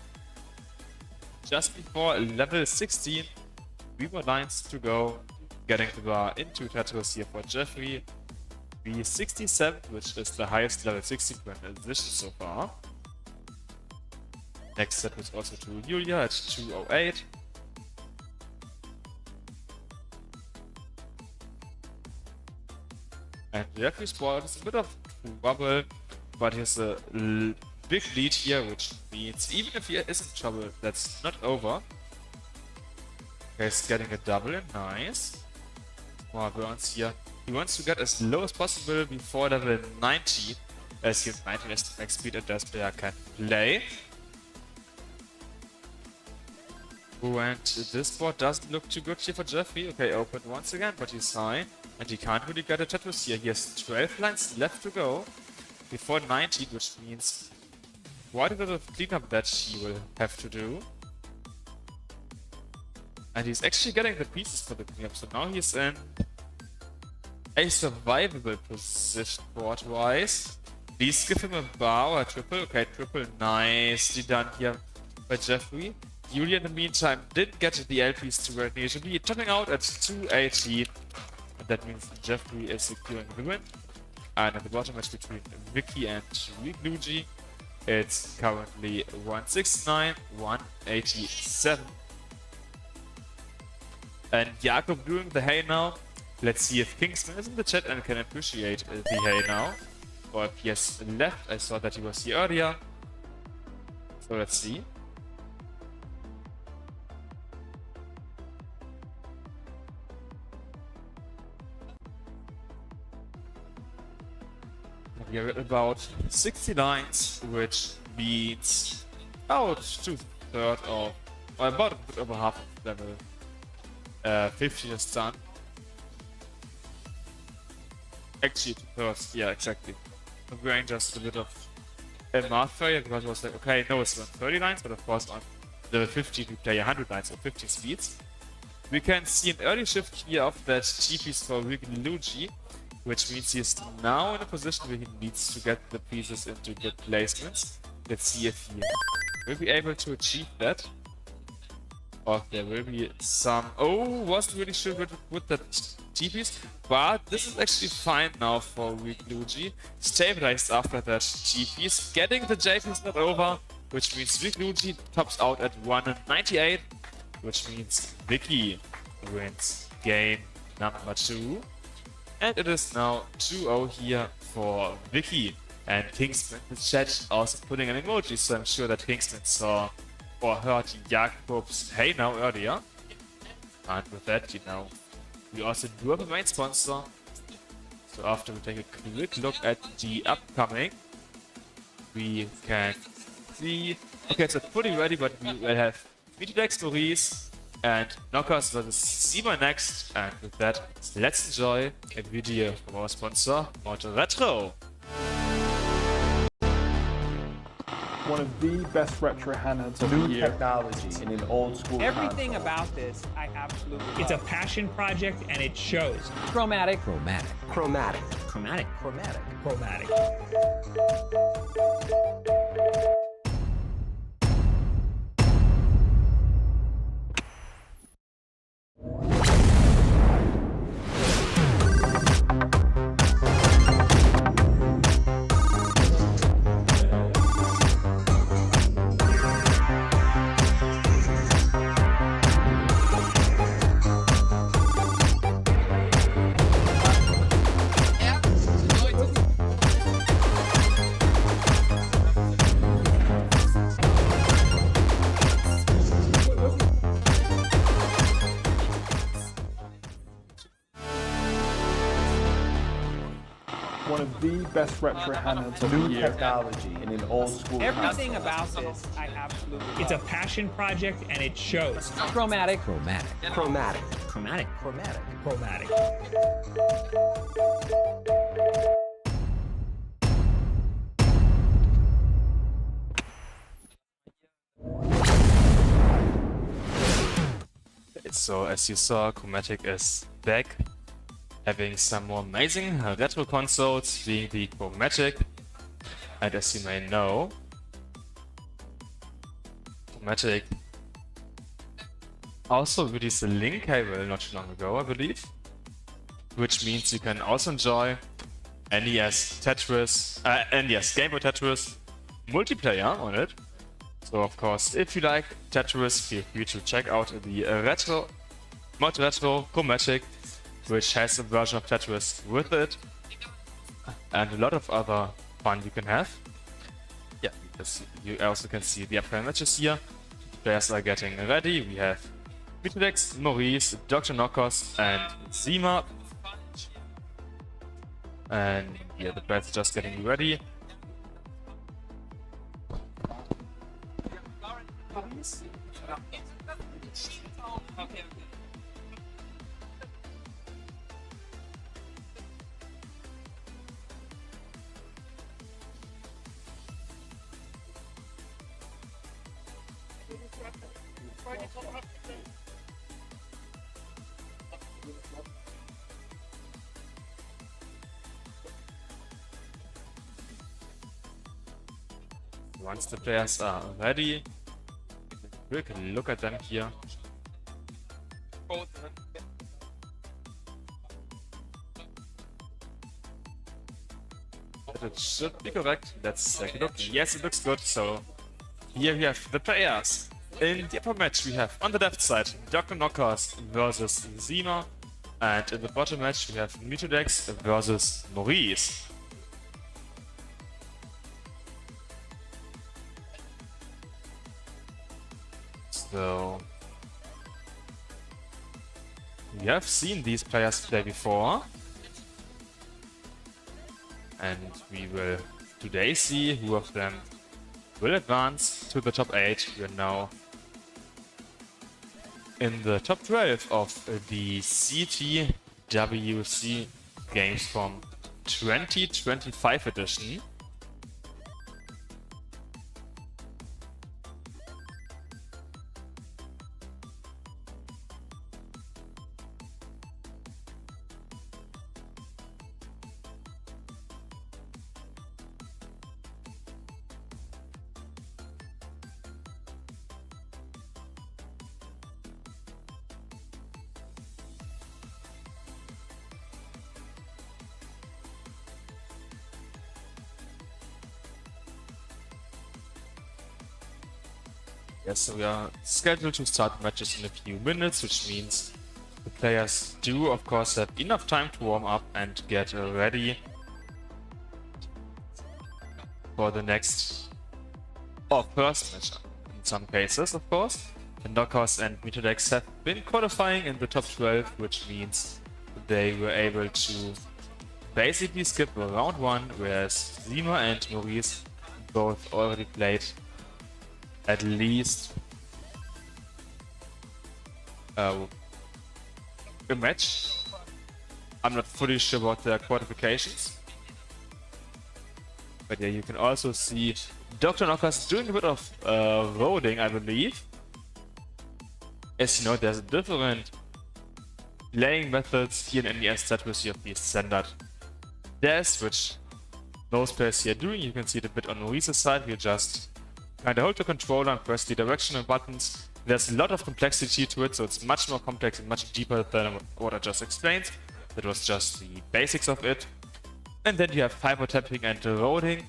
Just before level 16. 3 more lines to go. Getting the bar into Tetris here for Jeffrey. B67, which is the highest level 16 transition so far. Next set was also to Julia at 208. And Jeffrey's board is a bit of trouble, but he has a big lead here, which means even if he is in trouble, that's not over. Okay, he's getting a double and nice. More burns here He wants to get as low as possible before level 90, as he has 90 as the max speed and this player can play. Oh, and this board doesn't look too good here for Jeffrey. Okay, open once again, but he's high. And he can't really get a Tetris here. He has 12 lines left to go before 90, which means quite a bit of cleanup that he will have to do. And he's actually getting the pieces for the cleanup, so now he's in a survivable position board-wise. Please give him a bar or a triple. Okay, triple nicely done here by Jeffrey. Julia, in the meantime, did get the LPs to where it needs to be, topping out at 280. And that means Jeffrey is securing the win. And at the bottom match between Vicky and Luigi, it's currently 169, 187. And Jakob doing the hay now. Let's see if Kingsman is in the chat and can appreciate the hay now. Or if he has left. I saw that he was here earlier. So let's see. We are about 60 lines, which means about 2/3 of, or about a bit over half of level 15 is done. Actually, 2/3, yeah, exactly. I'm wearing just a bit of a math failure because I was like, okay, no, it's 130 lines, but of course on level 15 we play 100 lines or 15 speeds. We can see an early shift here of that TPs for Luigi, which means he is now in a position where he needs to get the pieces into good placements. Let's see if he will be able to achieve that. Or if there will be some... Oh, wasn't really sure with the TPs, but this is actually fine now for Luigi. Stabilized after that TPs, getting the JPs not over, which means Luigi tops out at 198, which means Vicky wins game number 2. And it is now 2-0 here for Vicky. And Kingsman in the chat also putting an emoji, so I'm sure that Kingsman saw or heard Jakob's hey now earlier. And with that, you know, we also do have a main sponsor. So after we take a quick look at the upcoming, we can see... Okay, it's not fully ready, but we will have CTWC Maurice and Knockers versus Sima next. And with that, let's enjoy a video from our sponsor, Mod Retro. One of the best retro handhelds of New the year. technology in an old school Everything console. about this, I absolutely love. It's a passion project and it shows. Chromatic. Chromatic. Chromatic. Chromatic. Chromatic. Chromatic. One of the best retro handhelds of the New year. technology in an old school Everything console. about this, I absolutely love. It's a passion project and it shows. Chromatic. Chromatic. Chromatic. Chromatic. Chromatic. Chromatic. So as you saw, Chromatic is back, having some more amazing retro consoles, being the Chromatic. And as you may know, Chromatic also released a link cable not too long ago, I believe, which means you can also enjoy NES Tetris, NES Game Boy Tetris multiplayer on it. So of course, if you like Tetris, feel free to check out the Mod Retro Chromatic, which has a version of Tetris with it, and a lot of other fun you can have. Yeah, because you also can see the upcoming matches here. Players are getting ready. We have CTWC, Maurice, Dr. Knockers, and Zima. And yeah, the players are just getting ready. Once the players are ready, quick look at them here. It should be correct. Let's take a look. Yes, it looks good. So here we have the players. In the upper match, we have on the left side Dr. Knockers versus Zima, and in the bottom match, we have Mitodex versus Maurice. So we have seen these players play before, and we will today see who of them will advance to the top 8. We are now in the top 12 of the CTWC Gamescom 2025 edition. Yes, so we are scheduled to start matches in a few minutes, which means the players do, of course, have enough time to warm up and get ready for the next or first match. In some cases, of course, the Knockers and Mitodex have been qualifying in the top 12, which means they were able to basically skip round 1, whereas Zima and Maurice both already played at least a match. I'm not fully sure about their qualifications, but yeah, you can also see Dr. Knockers doing a bit of roading, I believe. As you know, there's different playing methods here in NES that with your standard dash, which most players here are doing. You can see it a bit on Maurice's side. You just kind of hold the controller and press the directional buttons. There's a lot of complexity to it, so it's much more complex and much deeper than what I just explained. That was just the basics of it. And then you have hyper tapping and roading,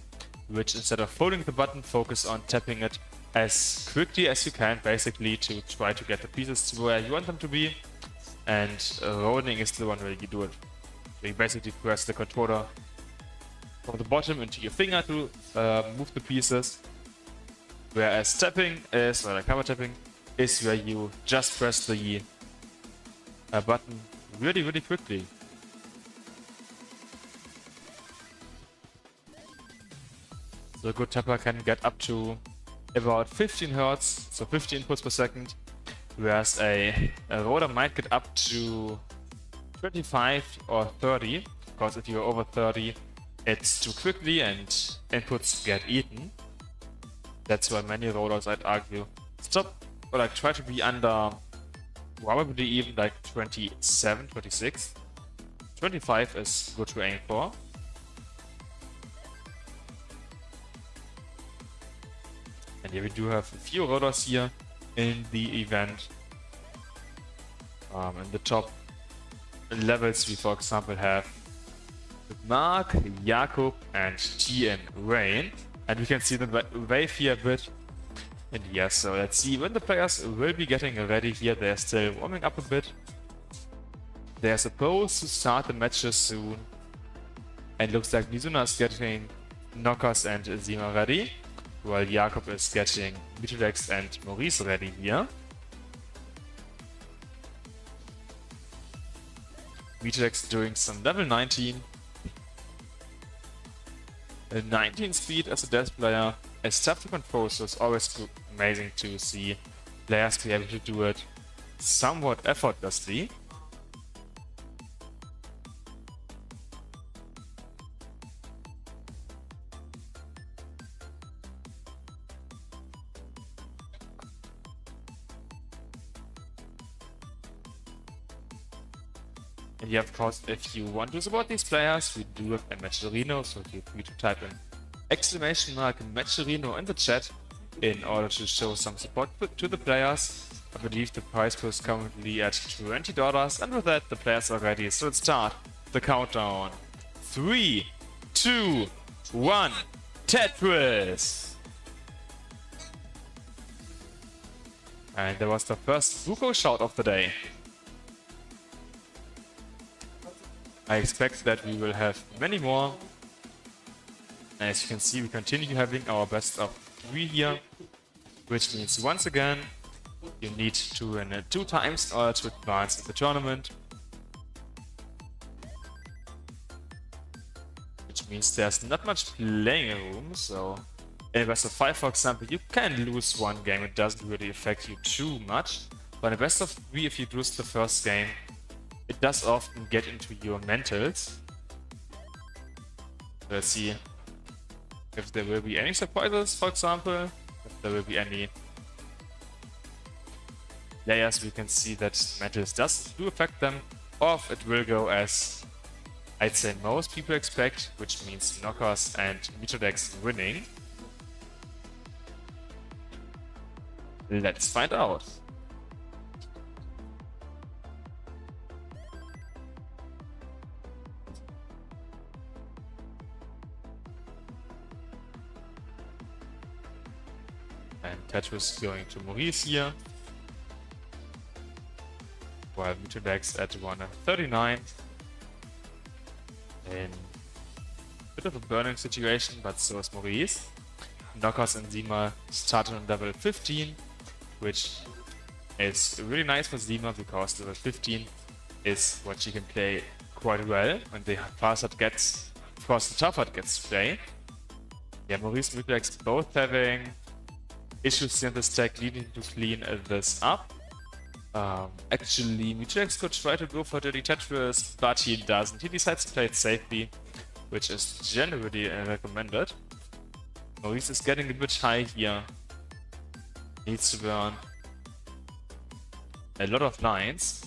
which instead of holding the button, focus on tapping it as quickly as you can, basically to try to get the pieces to where you want them to be. And roading is the one where you do it. So you basically press the controller from the bottom into your finger to move the pieces. Whereas tapping is, or cover tapping, is where you just press the button really, really quickly. So a good tapper can get up to about 15 Hz, so 50 inputs per second, whereas a rotor might get up to 25 or 30, because if you're over 30, it's too quickly and inputs get eaten. That's why many rollers, I'd argue, stop or like try to be under probably even like 27, 26. 25 is good to aim for. And here we do have a few rollers here in the event. In the top levels, we for example have Mark, Jakob, and T and Rain. And we can see the wave here a bit. And yes, so let's see when the players will be getting ready here. They're still warming up a bit. They're supposed to start the matches soon. And looks like Mizuna is getting Knockers and Zima ready, while Jakob is getting Mitodex and Maurice ready here. Mitodex doing some level 19. 19 speed as a death player is tough to control, so it's always amazing to see players be able to do it somewhat effortlessly. And yeah, of course, if you want to support these players, we do have a Matcherino, so feel free to type in !Matcherino in the chat in order to show some support to the players. I believe the price pool is currently at $20, and with that, the players are ready. So let's start the countdown. 3, 2, 1, Tetris! And there was the first Buko shout of the day. I expect that we will have many more. And as you can see, we continue having our best of 3 here, which means once again, you need to win it 2 times in order to advance in the tournament. Which means there's not much playing room, so in a best of 5, for example, you can lose 1 game, it doesn't really affect you too much. But in a best of 3, if you lose the first game, it does often get into your mentals. Let's see if there will be any surprises, for example. If there will be any players we can see that mentals do affect them. Or if it will go as I'd say most people expect, which means knockers and Mitodex winning. Let's find out. And Tetris going to Maurice here. While Mitodex at 139. In a bit of a burning situation, but so is Maurice. Knockers and Zima started on level 15, which is really nice for Zima because level 15 is what she can play quite well, and the faster it gets, of course the tougher it gets to play. Yeah, Maurice and Mitodex both having issues in this deck, needing to clean this up. Actually, Mitodex could try to go for Dirty Tetris, but he doesn't. He decides to play it safely, which is generally recommended. Maurice is getting a bit high here. Needs to burn a lot of lines.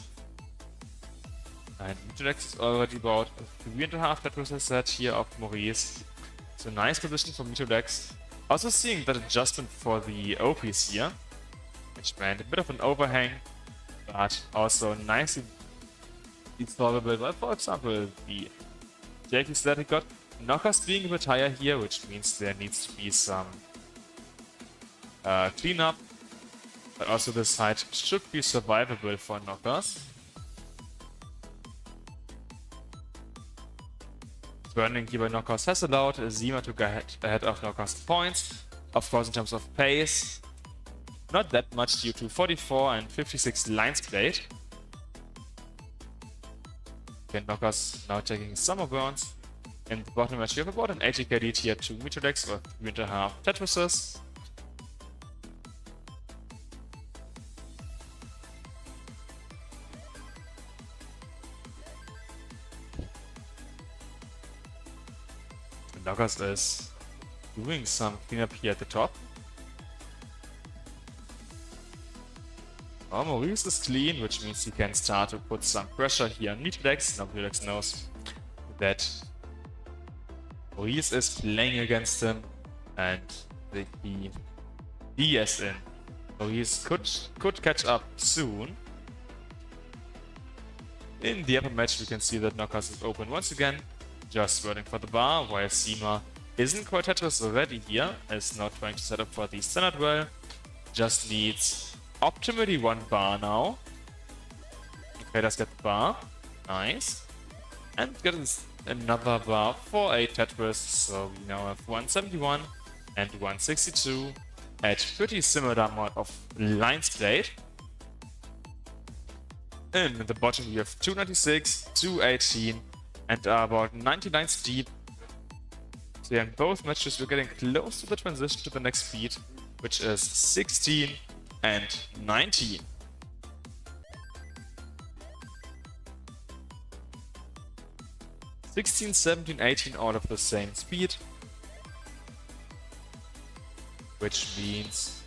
And Mitodex is already about 3.5 Tetris set here of Maurice. So nice position for Mitodex. Also seeing that adjustment for the OPs here, which meant a bit of an overhang, but also nicely solvable by, for example, the JQs that he got. Knockers being a bit higher here, which means there needs to be some cleanup, but also this side should be survivable for Knockers. Burning here by Knockers has allowed Zima to go ahead of Knockers points. Of course, in terms of pace, not that much due to 44 and 56 lines played. Okay, Knockers now taking some more burns. In the bottom match, you have about an 80k lead here to Mitodex or 3.5 Tetrises. Knockers is doing some cleanup here at the top. Oh, Maurice is clean, which means he can start to put some pressure here on Mitodex. Now Mitodex knows that Maurice is playing against him, and he as in Maurice could catch up soon. In the upper match, we can see that Knockers is open once again, just waiting for the bar, while Zima isn't quite Tetris already here, is not trying to set up for the standard well, just needs optimally 1 bar now. Okay, let's get the bar, nice, and get another bar for a Tetris, so we now have 171 and 162 at pretty similar amount of lines played. In the bottom we have 296, 218 and about 90 lines deep. So yeah, in both matches we're getting close to the transition to the next speed, which is 16 and 19. (16, 17, 18 all of the same speed, which means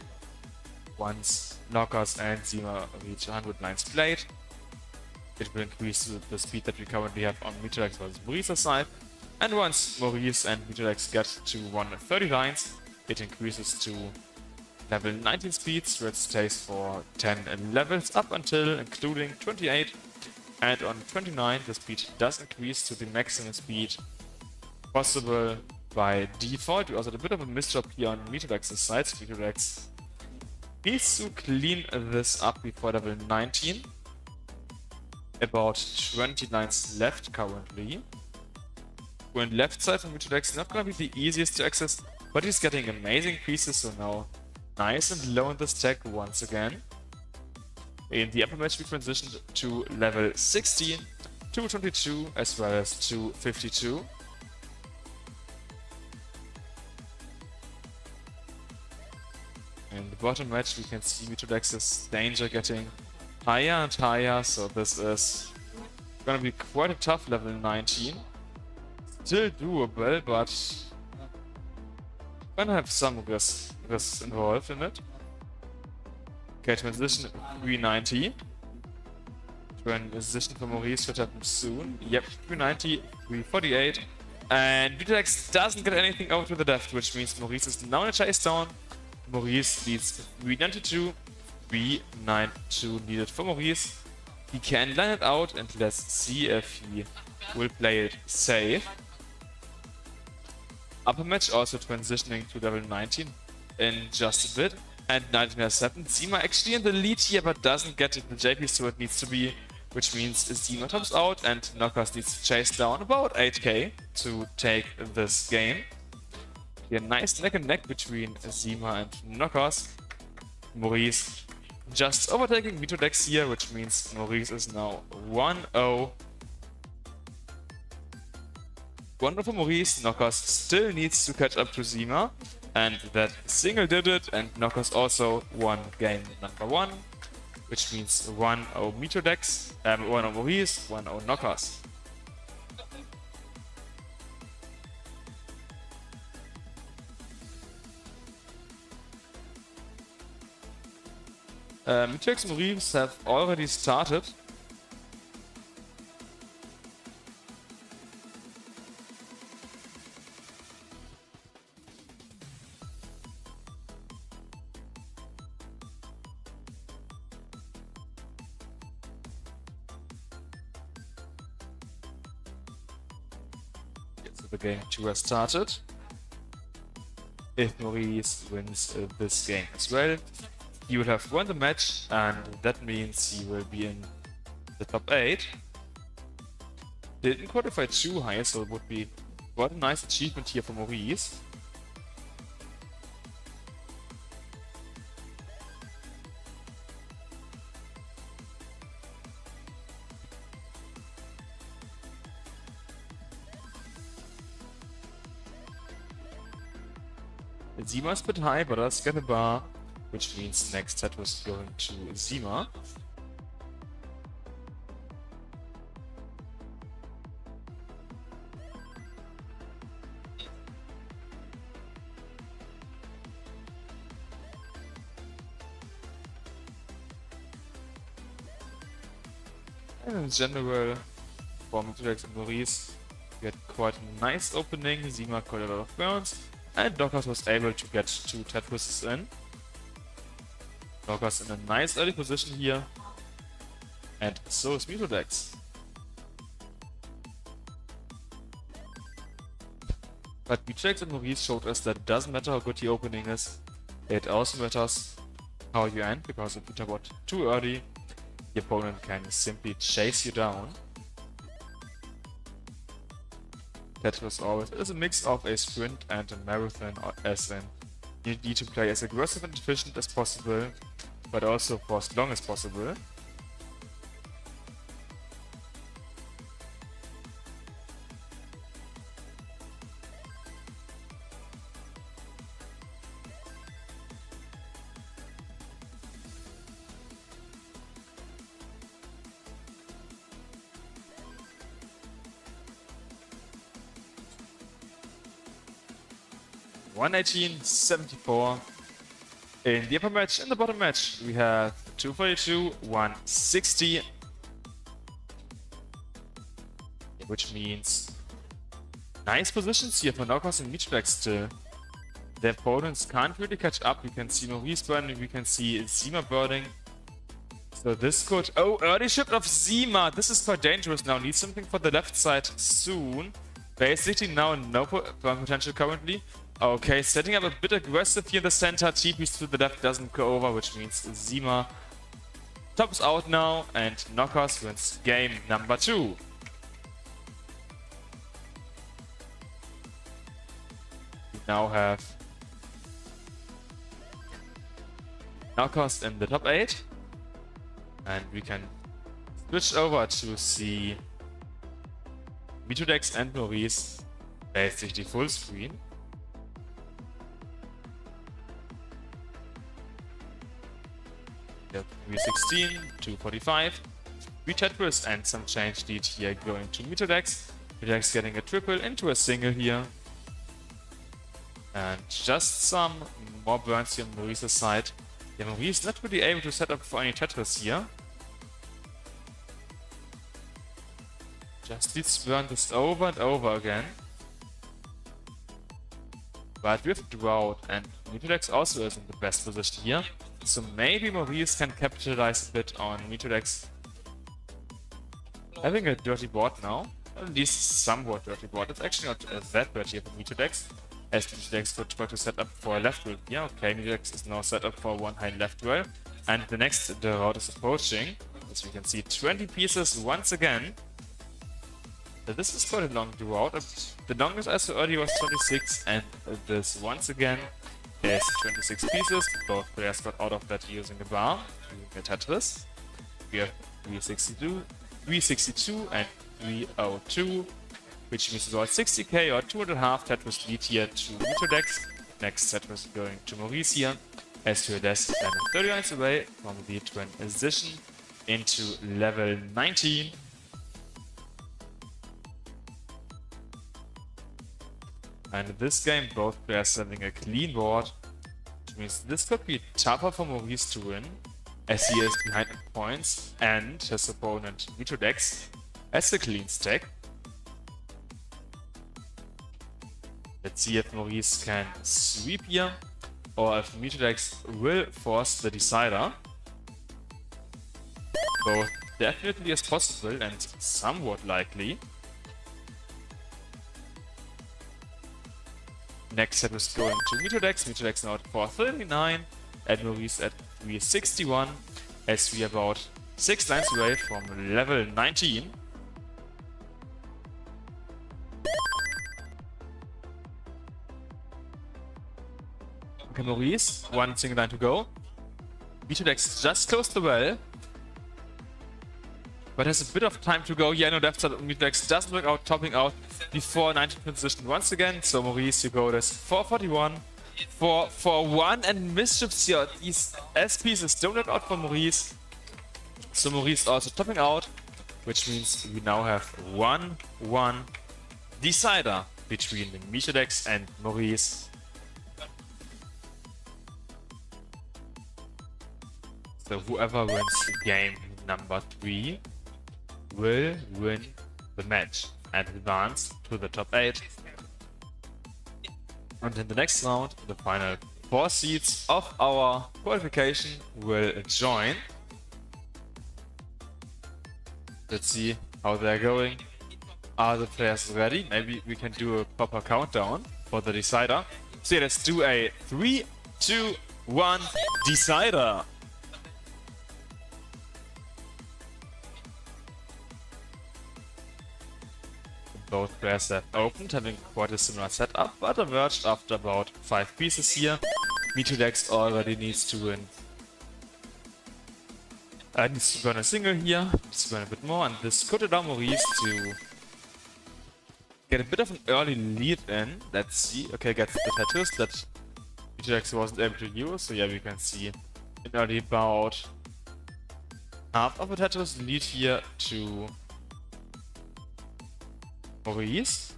once Knockers and Zima reach 100 lines played, it will increase to the speed that we currently have on Meteorex versus Maurice's side. And once Maurice and Meteorex get to 130 lines, it increases to level 19 speeds, where it stays for 10 levels up until including 28. And on 29, the speed does increase to the maximum speed possible by default. We also had a bit of a misjob here on Meteorex's side. Meteorex needs to clean this up before level 19. About 20 lines left currently. When left side from Meteorex is not going to be the easiest to access, but he's getting amazing pieces, so now nice and low in the stack once again. In the upper match we transitioned to level 16, 222 as well as 252. In the bottom match we can see Meteorex's danger getting higher and higher, so this is gonna be quite a tough level 19. Still doable, but gonna have some risks involved in it. Okay, transition 390. Transition for Maurice should happen soon. Yep, 390, 348. And Meteorex doesn't get anything over to the left, which means Maurice is now in a chase down. Maurice needs 392. 392 needed for Maurice. He can line it out, and let's see if he will play it safe. Upper match also transitioning to level 19 in just a bit. And 1907. Zima actually in the lead here, but doesn't get it the JP, so it needs to be, which means Zima tops out and Knockers needs to chase down about 8k to take this game. Yeah, nice neck and neck between Zima and Knockers. Maurice just overtaking Meteorex here, which means Maurice is now 1-0. 1-0 for Maurice. Knockers still needs to catch up to Zima. And that single did it, and Knockers also won game number 1, which means 1-0 Meteorex, 1-0 Maurice, 1-0 Knockers. Meteorex and Maurice have already started. The game 2 has started. If Maurice wins this game as well, he will have won the match, and that means he will be in the top 8. Didn't qualify too high, so it would be quite a nice achievement here for Maurice. Zima is a bit high, but does get a bar, which means next set was going to Zima. And in general, for Meteorex and Maurice, we had quite a nice opening. Zima got a lot of burns. And Knockers was able to get 2 Tetris's in. Knockers in a nice early position here. And so is Meteorex. But Meteorex and Maurice showed us that it doesn't matter how good the opening is. It also matters how you end, because if you got too early, the opponent can simply chase you down. Tetris always is a mix of a sprint and a marathon, as in you need to play as aggressive and efficient as possible, but also for as long as possible. 118-74. In the upper match, in the bottom match, we have 242, 160. Which means nice positions here for Knockers and Meatback still. The opponents can't really catch up. You can see Maurice burning, we can see Zima burning. So this could... Oh, early shift of Zima! This is quite dangerous now. Need something for the left side soon. Basically now no potential currently. Okay, setting up a bit aggressive here in the center. TPs to the left doesn't go over, which means Zima tops out now and Knockers wins game number 2. We now have Knockers in the top 8. And we can switch over to see Mitodex and Maurice basically full screen. Yep, 316, 245. 3 Tetris and some change lead here going to Mitodex. Mitodex getting a triple into a single here. And just some more burns here on Maurice's side. Yeah, Maurice not really able to set up for any Tetris here. Just needs to burn this over and over again. But with Drought and Mitodex also isn't the best position here. So maybe Maurice can capitalize a bit on Mitodex having a dirty board now. At least somewhat dirty board. It's actually not that bad here for Mitodex. As Mitodex could try to set up for a left rail here. Okay, Mitodex is now set up for one high left rail. And the next route is approaching. As we can see, 20 pieces once again. So this is quite a long route. The longest I saw earlier was 26, and this once again is 26 pieces. Both players got out of that using a bar, using a Tetris. We have 362 and 302. Which means about 60k or 2.5 Tetris lead here to Mitodex. Next Tetris going to Maurice here, as to less than 30 lines away from the transition into level 19. And in this game, both players having a clean board, which means this could be tougher for Maurice to win, as he is behind in points, and his opponent Mitodex has a clean stack. Let's see if Maurice can sweep here, or if Mitodex will force the decider. Both definitely is possible and somewhat likely. Next set is going to Mitodex. Mitodex now at 439 and Maurice at 361, as we are about 6 lines away from level 19. Okay, Maurice, one single line to go. Mitodex just closed the well, but has a bit of time to go. Yeah, no, left side of Mitodex doesn't work out, topping out before 19 position once again. So Maurice, you go this 441, 441, and mischiefs here. These S pieces don't work out for Maurice. So Maurice also topping out, which means we now have 1-1 decider between Mitodex and Maurice. So whoever wins game number 3 will win the match and advance to the top 8. And in the next round, the final 4 seeds of our qualification will join. Let's see how they're going. Are the players ready? Maybe we can do a proper countdown for the decider. So yeah, let's do a 3, 2, 1 decider. Both players have opened, having quite a similar setup, but emerged after about 5 pieces here. Mitodex already needs to win. Needs to burn a single here, needs to burn a bit more, and this could allow Maurice to get a bit of an early lead in. Let's see. Okay, gets the Tetris that Mitodex wasn't able to use, so yeah, we can see in early about half of a Tetris lead here to Maurice.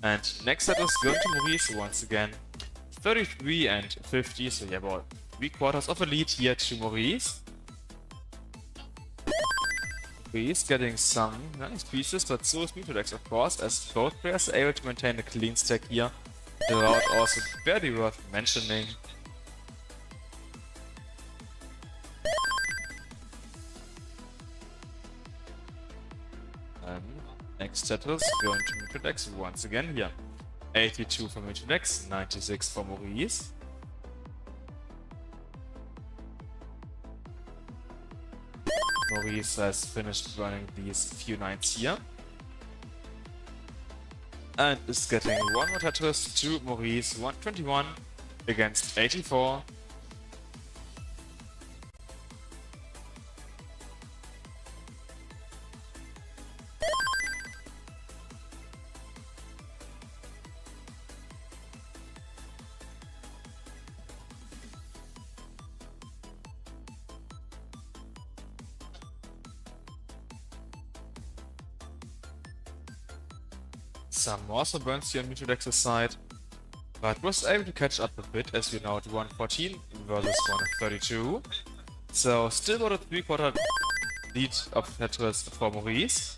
And next set is going to Maurice once again. 33 and 50, so yeah, about 3/4 of a lead here to Maurice. Maurice getting some nice pieces, but so is Mitodex, of course, as both players are able to maintain a clean stack here. The route also very worth mentioning. And next set is going to Mitodex once again here. 82 for Mitodex, 96 for Maurice. Maurice has finished burning these few nines here. And is getting one more Tetris to Maurice, 121 against 84. Some more burns here on Mitodex's side, but was able to catch up a bit as we're now at 114 versus 132. So still about a 3/4 lead of Tetris for Maurice.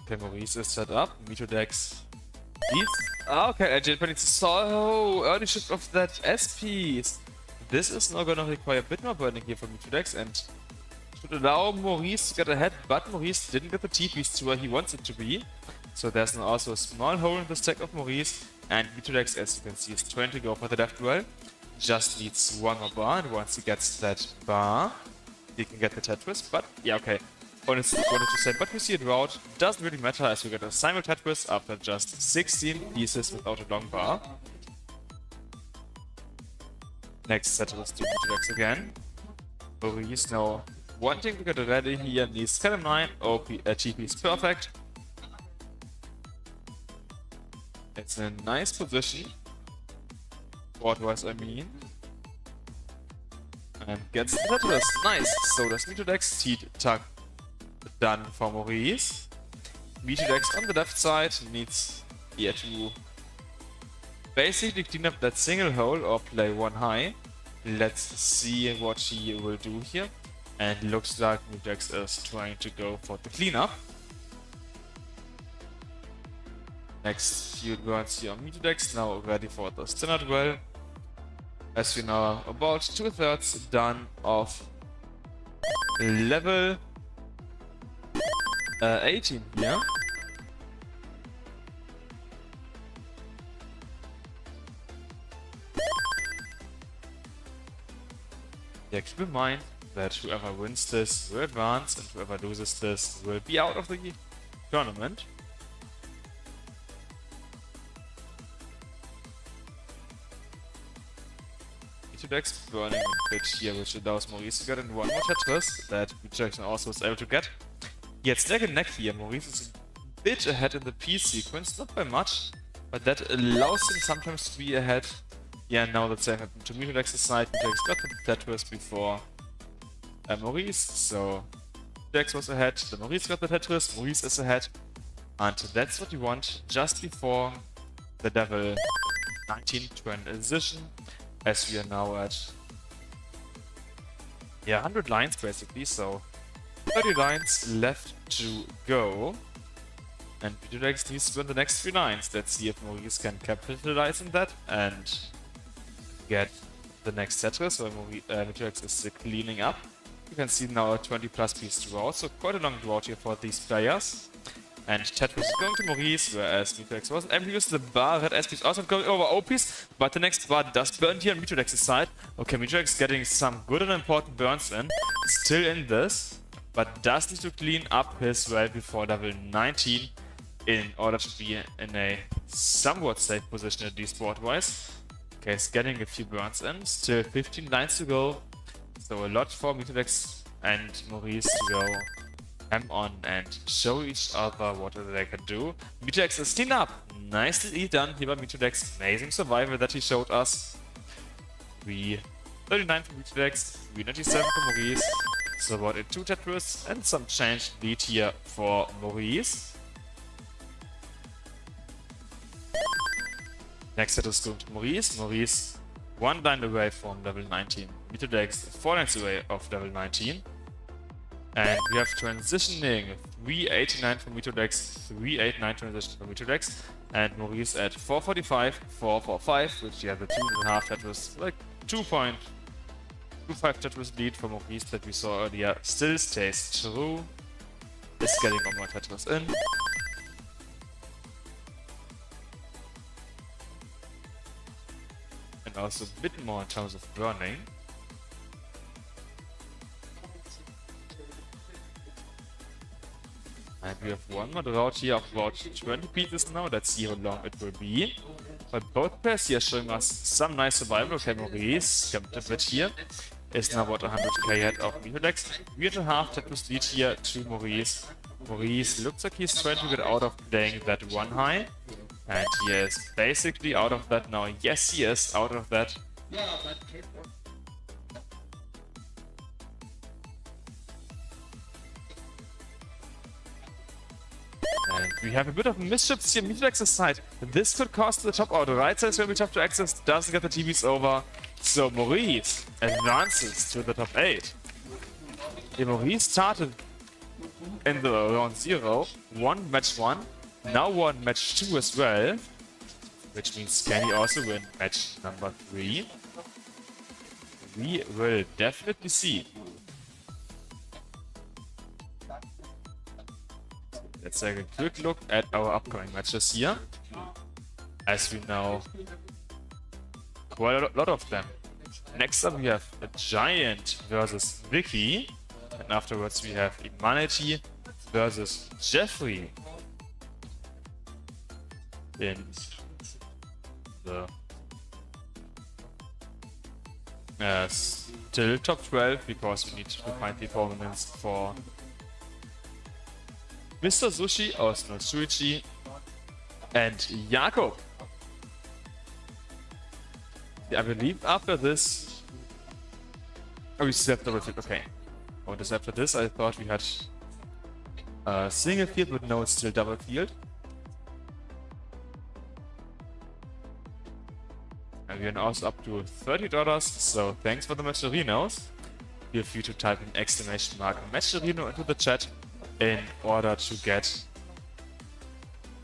Okay, Maurice is set up. Mitodex leads. Okay, AJ needs so early shift of that S piece. This is now gonna require a bit more burning here for Mitodex and should allow Maurice to get ahead, but Maurice didn't get the T-piece to where he wants it to be. So there's now also a small hole in the stack of Maurice, and Mitodex, as you can see, is trying to go for the left well. Just needs one more bar, and once he gets that bar, he can get the Tetris. But yeah, okay. Honestly, wanted to say, but we see it route. Doesn't really matter as we get a simul Tetris after just 16 pieces without a long bar. Next Tetris to Mitodex again. Maurice now wanting to get ready here, needs Column 9, OP, TP is perfect. It's in a nice position, board-wise I mean. And gets the Tetris, nice! So does Mitodex, T-Tuck done for Maurice. Mitodex on the left side needs here to basically clean up that single hole or play one high. Let's see what he will do here. And looks like Mitodex is trying to go for the cleanup. Next few burns here on Mitodex, now ready for the standard well. As we know, about 2/3 done of level 18 here. Yeah, keep in mind that whoever wins this will advance and whoever loses this will be out of the tournament. Mitodex burning a bit here, which allows Maurice to get in one more Tetris that Mitodex also is able to get. Yeah, it's neck and neck here. Maurice is a bit ahead in the P sequence, not by much, but that allows him sometimes to be ahead. Yeah, now the same happened to Mitodex's side. Mitodex got the Tetris before Maurice, so Mitodex was ahead, then Maurice got the Tetris, Maurice is ahead, and that's what you want just before the level 19 transition, as we are now at 100 lines basically, so 30 lines left to go, and Mitodex needs to win the next 3 lines. Let's see if Maurice can capitalize on that and get the next Tetris, where Mitodex is cleaning up. You can see now a 20+ piece drought, so quite a long drought here for these players. And Tetris is going to Maurice, whereas Mitodex wasn't able to use the bar. Red S-piece also going over O-piece, but the next bar does burn here on Mitodex's side. Okay, Mitodex getting some good and important burns in, still in this, but does need to clean up his well before level 19 in order to be in a somewhat safe position, at least board-wise. Okay, he's getting a few burns in, still 15 lines to go. So a lot for Mitodex and Maurice to go ham on and show each other what they can do. Mitodex is cleaned up. Nicely done here by Mitodex. Amazing survival that he showed us. 339 for Mitodex, 397 for Maurice. So about a 2 Tetris and some change lead here for Maurice. Next set is going to Maurice. Maurice 1 line away from level 19. Mitodex 4 lines away of level 19. And we have transitioning 389 from Mitodex, 389 transition from Mitodex. And Maurice at 445, 445, which the 2.5 Tetris, like 2.25 Tetris lead for Maurice that we saw earlier, still stays true. Is getting one more Tetris in. And also a bit more in terms of burning. And we have one more route here of about 20 pieces now. Let's see how long it will be. But both pairs here showing us some nice survival. Okay, Maurice kept a bit here. Is now about 100k ahead of Mitodex. 3.5 Tetris lead here to Maurice. Maurice looks like he's trying to get out of playing that one high. And he is basically out of that now. Yes, he is out of that. And we have a bit of mischiefs here. Mitodex's side. This could cost the top out. The right side is going to be tough to access. Doesn't get the TVs over. So Maurice advances to the top 8. Yeah, Maurice started in the round 0. Won match 1. Now won match 2 as well. Which means can he also win match number 3? We will definitely see. Let's take a quick look at our upcoming matches here. As we know quite a lot of them. Next up we have a Giant versus Vicky. And afterwards we have Humanity versus Jeffrey. In the still top 12 because we need to find the permanents for Mr. Sushi aus Shuichi and Jakob. I believe after this... Oh, we still have double field, okay. Oh, just after this I thought we had a single field, but no, it's still double field. And we are also up to $30, so thanks for the Matcherinos. Feel free to type an exclamation mark Matcherino into the chat in order to get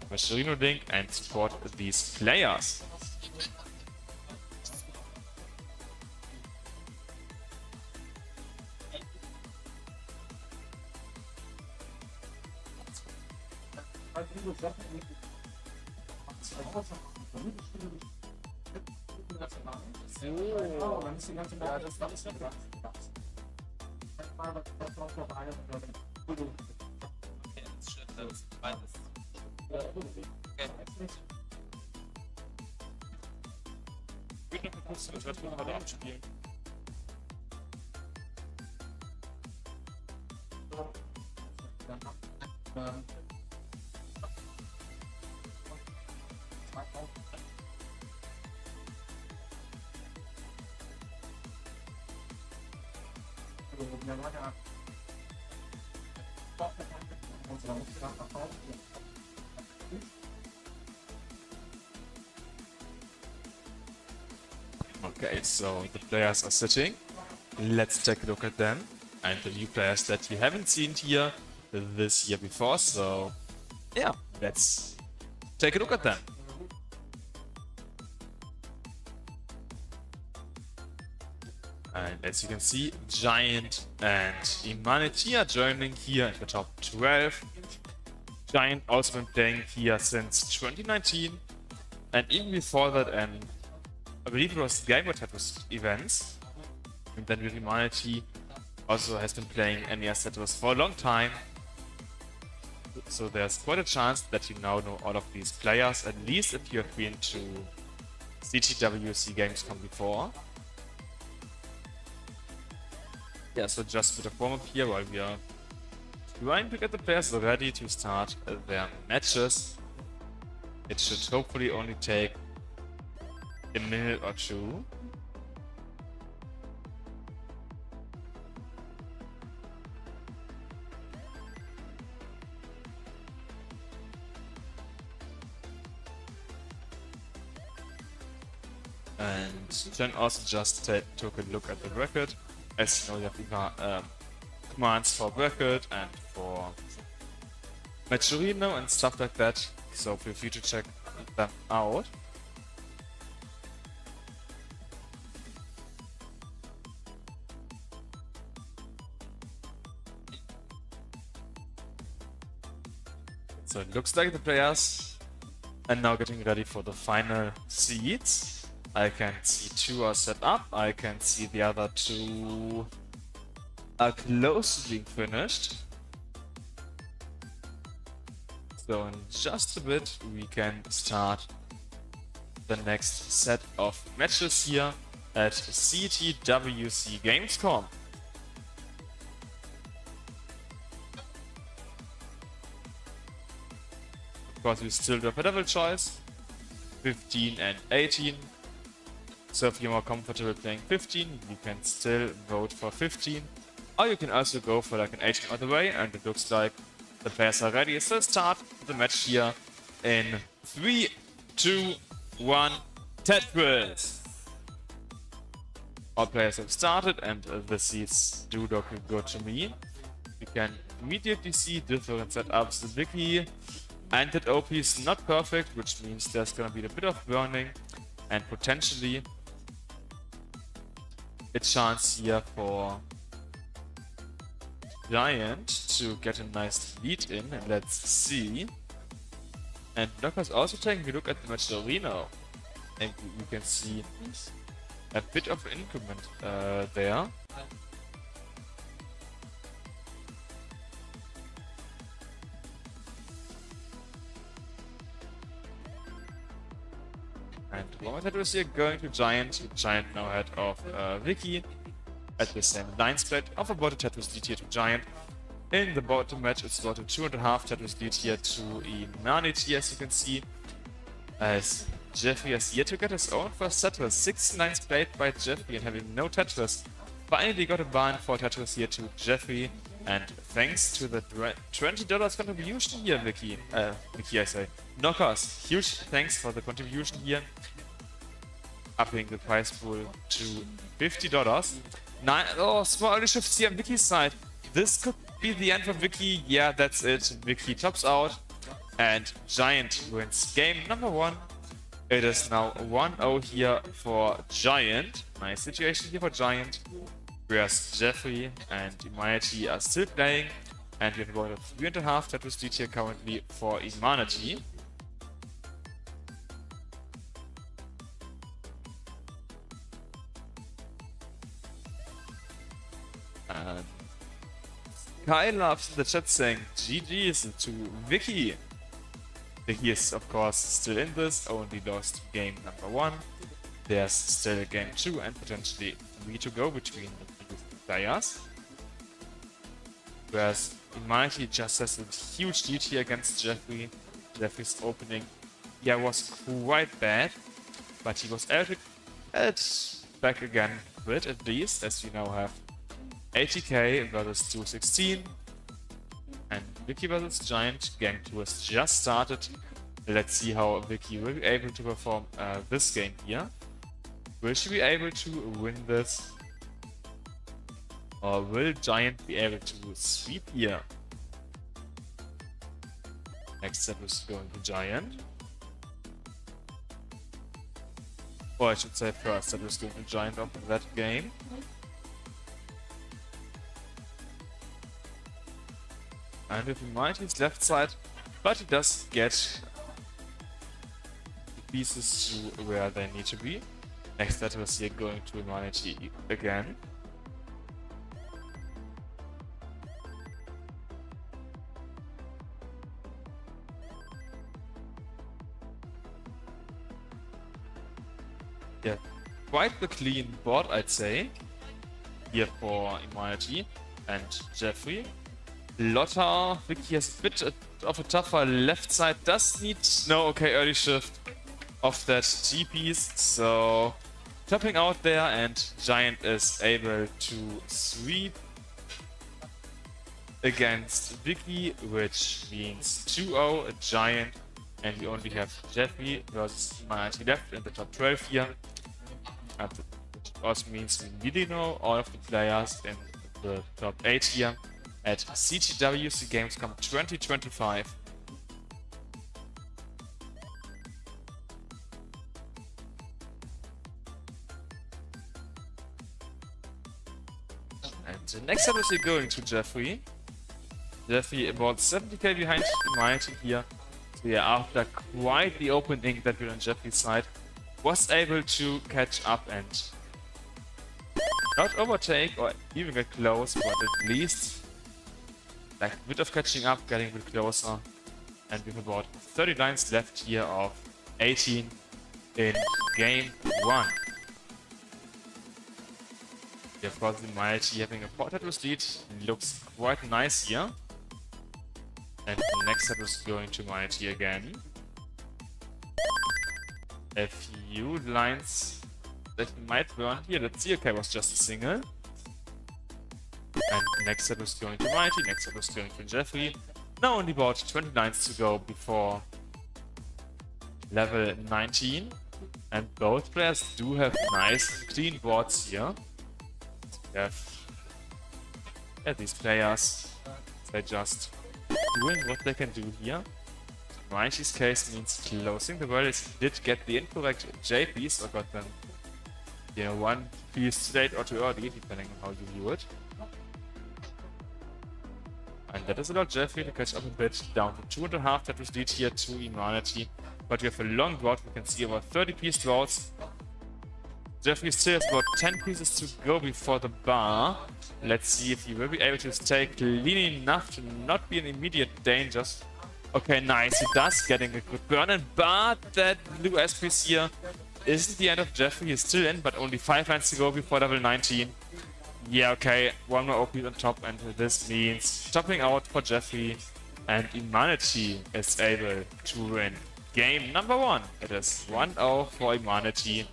the Matcherino link and support these players. Okay, so the players are sitting. Let's take a look at them. And the new players that you haven't seen here this year before. So, yeah, let's take a look at them. And as you can see, Giant and Humanity are joining here in the top 12. Giant also been playing here since 2019. And even before that, and I believe it was Game Tetris events. And then Humanity also has been playing NES Tetris for a long time. So there's quite a chance that you now know all of these players, at least if you have been to CTWC Gamescom before. Yeah, so just a bit of warm-up here while we are trying to get the players ready to start their matches. It should hopefully only take a minute or two. And Jen also just took a look at the record. As you know, you have commands for record and for Maturino and stuff like that. So feel free to check them out. So it looks like the players are now getting ready for the final seeds. I can see 2 are set up. I can see the other 2 are close to being finished. So in just a bit we can start the next set of matches here at CTWC Gamescom. Of course, we still do have a level choice, 15 and 18. So if you're more comfortable playing 15, you can still vote for 15. Or you can also go for like an 18 other way, and it looks like the players are ready. So start the match here in 3, 2, 1, Tetris! All players have started and the seats do look good to me. You can immediately see different setups. The Wiki and that OP is not perfect, which means there's gonna be a bit of burning and potentially a chance here for Giant to get a nice lead in, and let's see. And Docker's also taking a look at the Maturino, and you can see a bit of increment there. And one Tetris here going to Giant. Giant now ahead of Vicky at the same line split of about a Tetris lead here to Giant. In the bottom match, it's about a 2.5 Tetris lead here to Imanity, as you can see. As Jeffrey has yet to get his own first Tetris. 6 lines played by Jeffrey and having no Tetris. Finally got a ban for Tetris here to Jeffrey. And thanks to the $20 contribution here, Vicky I say. Knockers, huge thanks for the contribution here. Upping the prize pool to $50. Small early shifts here on Vicky's side. This could be the end for Vicky. Yeah, that's it. Vicky tops out. And Giant wins game number 1. It is now 1-0 here for Giant. Nice situation here for Giant. Whereas Jeffrey and Imanity are still playing. And we have about a 3.5 Tetris lead here currently for Imanity. And Kai loves in the chat saying GG's to Vicky. Vicky is of course still in this, only lost game number 1. There's still a game 2 and potentially 3 to go between the two players. Whereas Imanity just has a huge lead here against Jeffrey. Jeffrey's opening was quite bad, but he was able to get it back again a bit at least, as we now have 80k versus 216. And Vicky versus Giant. Game 2 has just started. Let's see how Vicky will be able to perform this game here. Will she be able to win this? Or will Giant be able to sweep here? Next step is going to Giant. Or I should say first that is going to Giant off of that game. And with Imanity's left side, but he does get the pieces to where they need to be. Next that was here going to Imanity again. Yeah, quite the clean board, I'd say, here for Imanity and Jeffrey. Lotta, Vicky has a bit of a tougher left side, does need early shift of that T-piece, so topping out there, and Giant is able to sweep against Vicky, which means 2-0 Giant, and we only have Jeffrey versus Imanity left in the top 12 here. which also means we really know all of the players in the top 8 here at CTWC Gamescom 2025. And the next up is we're going to Jeffrey. Jeffrey about 70k behind Mighty here. So yeah, after quite the opening that we're on Jeffrey's side, was able to catch up and not overtake or even get close, but at least like a bit of catching up, getting a bit closer. And with about 30 lines left here of 18 in game 1. Yeah, of course, the Mighty having a 4 Tetris lead looks quite nice here. And the next set is going to Mighty again. A few lines that might burn here. Let's see, okay, was just a single. And next set is going to Mighty, next set is going to Jeffrey. Now only about 20 lines to go before level 19. And both players do have nice clean boards here. We have these players, they just doing what they can do here. In Mighty's case means closing the world. He did get the incorrect J piece, or got them, you know, one piece late or too early, depending on how you view it. And that is allowed Jeffrey to catch up a bit, down to 2.5 Tetris lead here to Humanity. But we have a long drought, we can see about 30 piece droughts. Jeffrey still has about 10 pieces to go before the bar. Let's see if he will be able to stay clean enough to not be in immediate danger. Okay, nice. He does getting a good burn, but that blue S piece here isn't the end of Jeffrey. He's still in, but only 5 lines to go before level 19. Yeah, okay, one more OP on top, and this means topping out for Jeffrey, and Humanity is able to win game number 1. It is 1-0 for Humanity.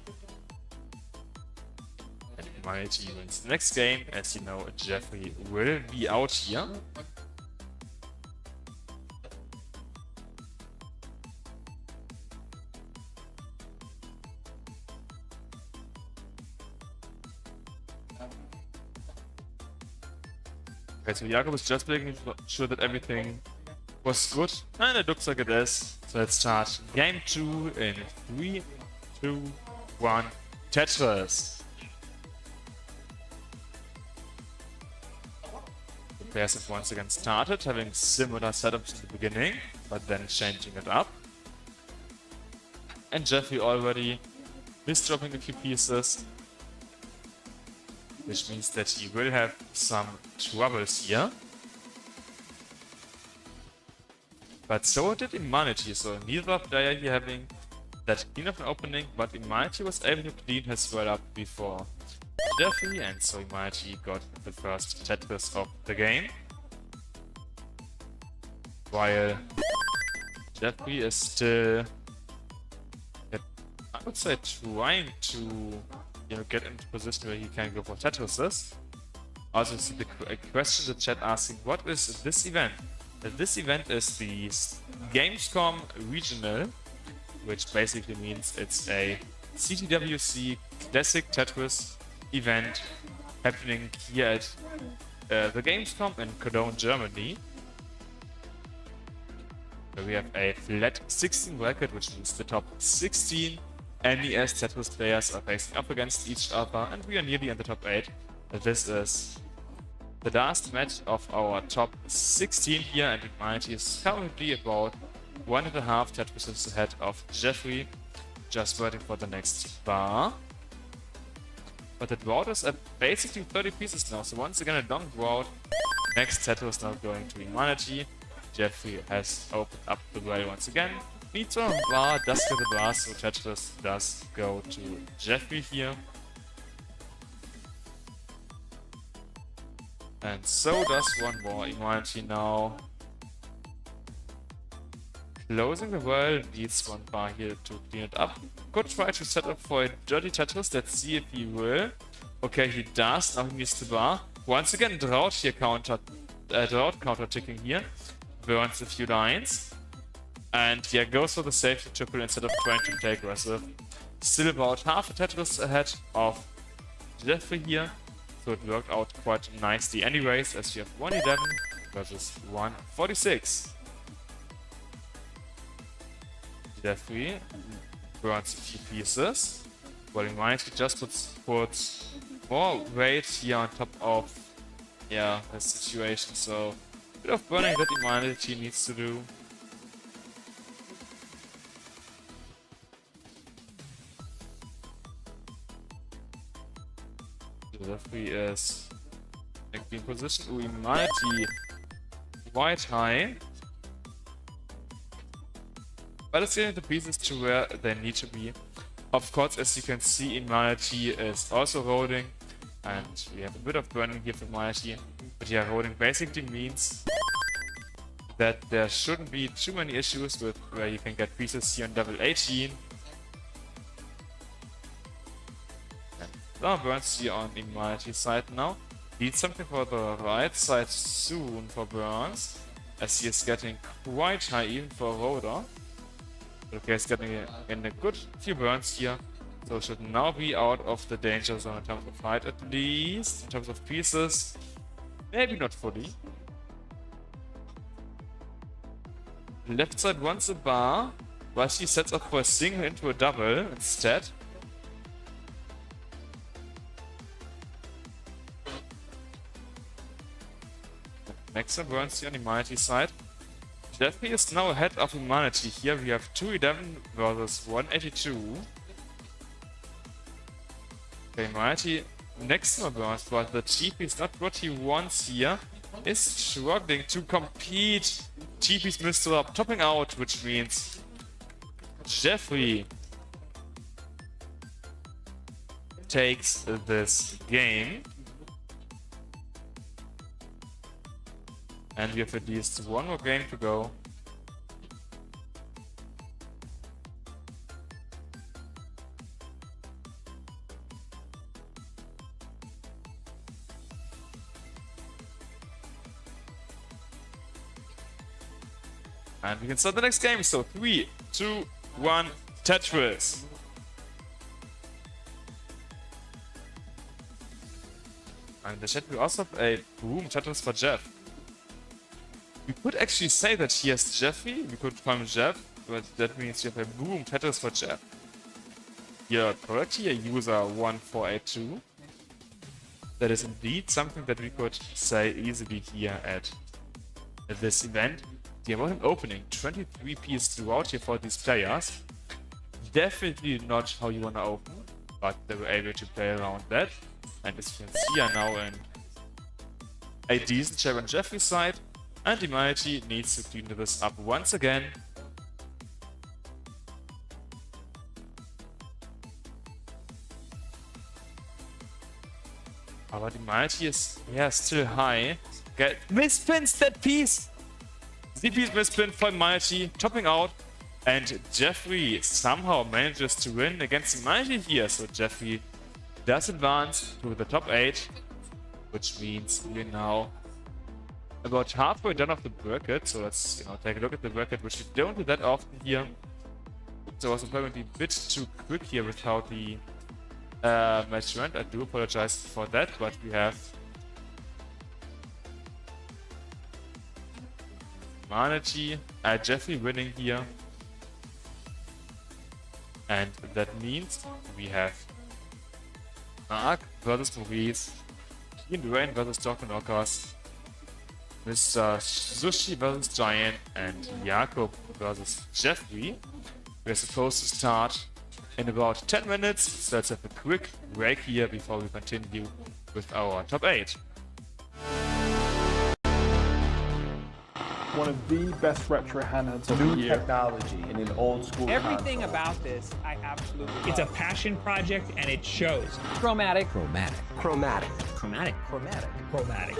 Mighty wins the next game. As you know, Jeffrey will be out here. Okay, so Jakob is just making sure that everything was good, and it looks like it is. So let's start game 2 in 3, 2, 1, Tetris. Players have once again started, having similar setups in the beginning, but then changing it up. And Jeffrey already misdropping a few pieces, which means that he will have some troubles here. But so did Humanity, so neither player here having that clean of an opening, but Humanity was able to clean his well up before Jeffrey, and so Humanity got the first Tetris of the game. While Jeffrey is still, I would say, trying to, you know, get into a position where he can go for Tetrises. Also see the question in the chat asking, what is this event? This event is the Gamescom Regional, which basically means it's a CTWC Classic Tetris event happening here at the Gamescom in Cologne, Germany. Where we have a flat 16 bracket, which means the top 16 NES Tetris players are facing up against each other, and we are nearly in the top 8. This is the last match of our top 16 here, and Humanity is currently about 1.5 Tetrises ahead of Jeffrey, just waiting for the next bar. But the drought is at basically 30 pieces now, so once again a long drought. Next Tetris now going to Humanity. Jeffrey has opened up the well once again. Needs one bar, does get the bar, so Tetris does go to Jeffrey here. And so does one more. Humanity now closing the well, needs one bar here to clean it up. Could try to set up for a dirty Tetris, let's see if he will. Okay, he does, now he needs the bar. Once again, drought here drought counter ticking here. Burns a few lines. And yeah, goes for the safety triple instead of trying to play aggressive. Still about half a Tetris ahead of Jeffrey here. So it worked out quite nicely anyways, as you have 111 versus 146. Jeffrey burns a few pieces, while Humanity just puts more weight here on top of the situation, so a bit of burning that Humanity needs to do. Jeffrey is in a green position. Humanity quite high. But it's getting the pieces to where they need to be. Of course, as you can see, Humanity is also rolling. And we have a bit of burning here for Humanity. But yeah, rolling basically means that there shouldn't be too many issues with where you can get pieces here on level 18. Some burns here on Humanity's side now. Need something for the right side soon for burns, as he is getting quite high even for a roller. Okay, he's getting in a good few burns here, so should now be out of the danger zone in terms of height at least, in terms of pieces. Maybe not fully. Left side wants a bar, but he sets up for a single into a double instead. Next one burns here on Humanity side. Jeffrey is now ahead of Humanity here. We have 211 versus 182. Okay, Humanity next to burns, but the TP is not what he wants here. Is struggling to compete. TP's Mr. Up topping out, which means Jeffrey takes this game. And we have at least one more game to go. And we can start the next game. So 3, 2, 1, Tetris. And the chat will also have a boom Tetris for Jeff. We could actually say that he has Jeffrey, we could call him Jeff, but that means you have a boom Tetris for Jeff. You're correct here, user 1482. That is indeed something that we could say easily here at this event. The amount of opening, 23 pieces throughout here for these players. Definitely not how you wanna open, but they were able to play around that. And as you can see, are now in a decent share on Jeffrey's side. And Humanity needs to clean this up once again. But Humanity is still high. Get mispins that piece! The piece mispin for Humanity, topping out. And Jeffrey somehow manages to win against Humanity here. So Jeffrey does advance to the top 8, which means we're now about halfway done of the bracket, so let's take a look at the bracket, which we don't do that often here. So I was probably a bit too quick here with how the match went. I do apologize for that, but we have Humanity, Jeffrey winning here, and that means we have Mark versus Maurice, Ian Rain versus Dr. Knockers, Mr. Sushi versus Giant, and Jakob versus Jeffrey. We're supposed to start in about 10 minutes, so let's have a quick break here before we continue with our top 8. One of the best retro handhelds of New the year. technology in an old school Everything console. about this, I absolutely love. It's a passion project and it shows. Chromatic. Chromatic. Chromatic. Chromatic. Chromatic. Chromatic.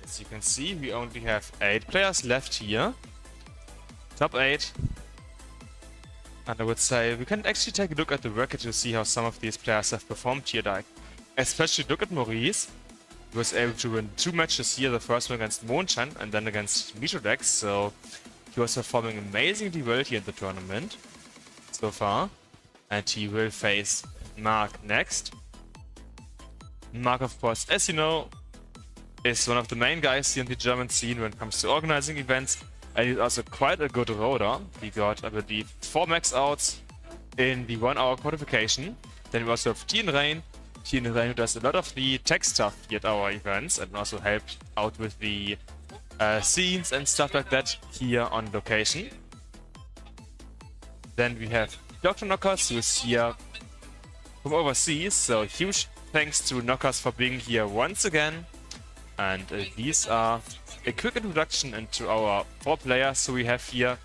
As you can see, we only have 8 players left here. Top 8. And I would say we can actually take a look at the record to see how some of these players have performed here. Like, especially look at Maurice. He was able to win 2 matches here, the first one against Mondchan and then against Mitrodex, so he was performing amazingly well here in the tournament so far. And he will face Mark next. Mark, of course, as you know, is one of the main guys here in the German scene when it comes to organizing events. And he's also quite a good roader. He got, I believe, 4 max outs in the 1-hour qualification. Then we also have Tien Rain. Tien Rain, who does a lot of the tech stuff here at our events and also helped out with the scenes and stuff like that here on location. Then we have Dr. Knockers, who is here from overseas. So huge thanks to Knockers for being here once again. And these are a quick introduction into our 4 players who we have here,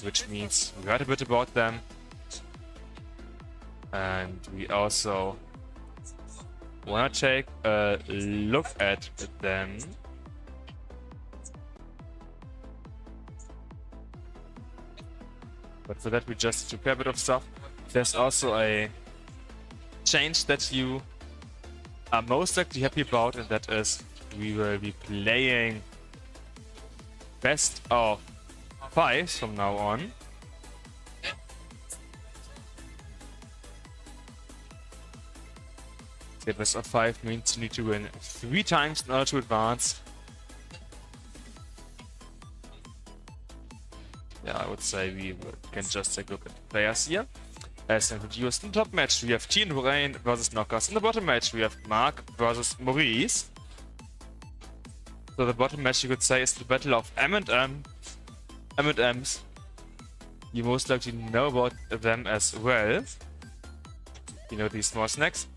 which means we heard a bit about them. And we also want to take a look at them. But for that we just prepare a bit of stuff. There's also a change that you are most likely happy about, and that is we will be playing best of 5 from now on. The best of 5 means you need to win 3 times in order to advance. Yeah, I would say we can just take a look at the players here. As introduced in the top match, we have Tien Rain versus Knockers. In the bottom match, we have Mark versus Maurice. So the bottom match, you could say, is the battle of M&Ms. You most likely know about them as well. You know, these small snacks.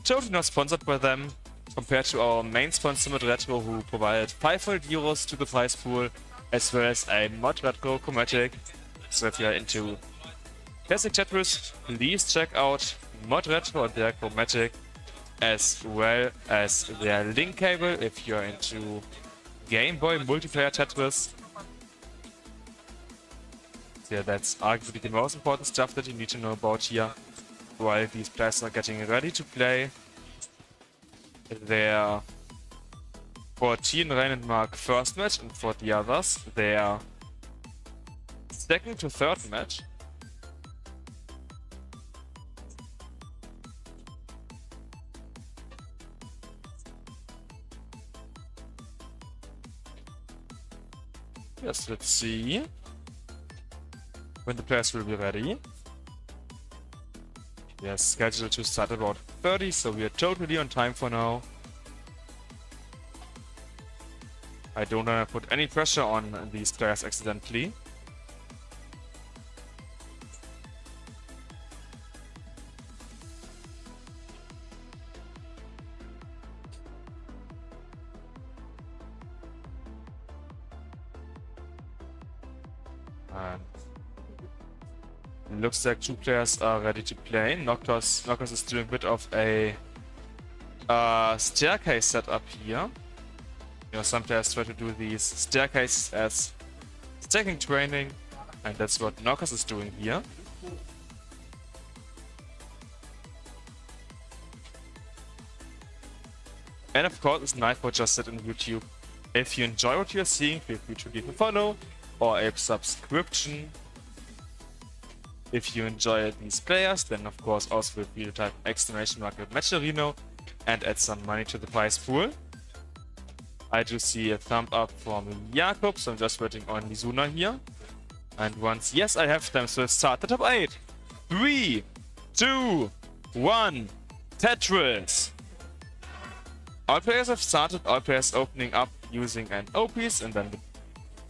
Totally not sponsored by them, compared to our main sponsor Mod Retro, who provided 500 euros to the prize pool, as well as a Mod Retro Chromatic. So if you are into classic Tetris, please check out Mod Retro and their Chromatic, as well as their link cable if you are into Game Boy multiplayer Tetris. Yeah, that's arguably the most important stuff that you need to know about here. While these players are getting ready to play their, for Tien Rain and Mark, first match, and for the others their second to third match. Yes, let's see when the players will be ready. We are scheduled to start about 30, so we are totally on time for now. I don't want to put any pressure on these players accidentally. And looks like 2 players are ready to play. Knockers is doing a bit of a staircase setup here. You know, some players try to do these staircases as stacking training, and that's what Knockers is doing here. And of course, it's Nightbot just said on YouTube. If you enjoy what you're seeing, feel free to leave a follow or a subscription. If you enjoy these players, then of course also feel free to type !Matcherino and add some money to the prize pool. I do see a thumb up from Jakob, so I'm just waiting on Mizuna here. And once, yes, I have them, so let's start the top 8. 3, 2, 1, Tetris! All players have started, all players opening up using an O-piece, and then the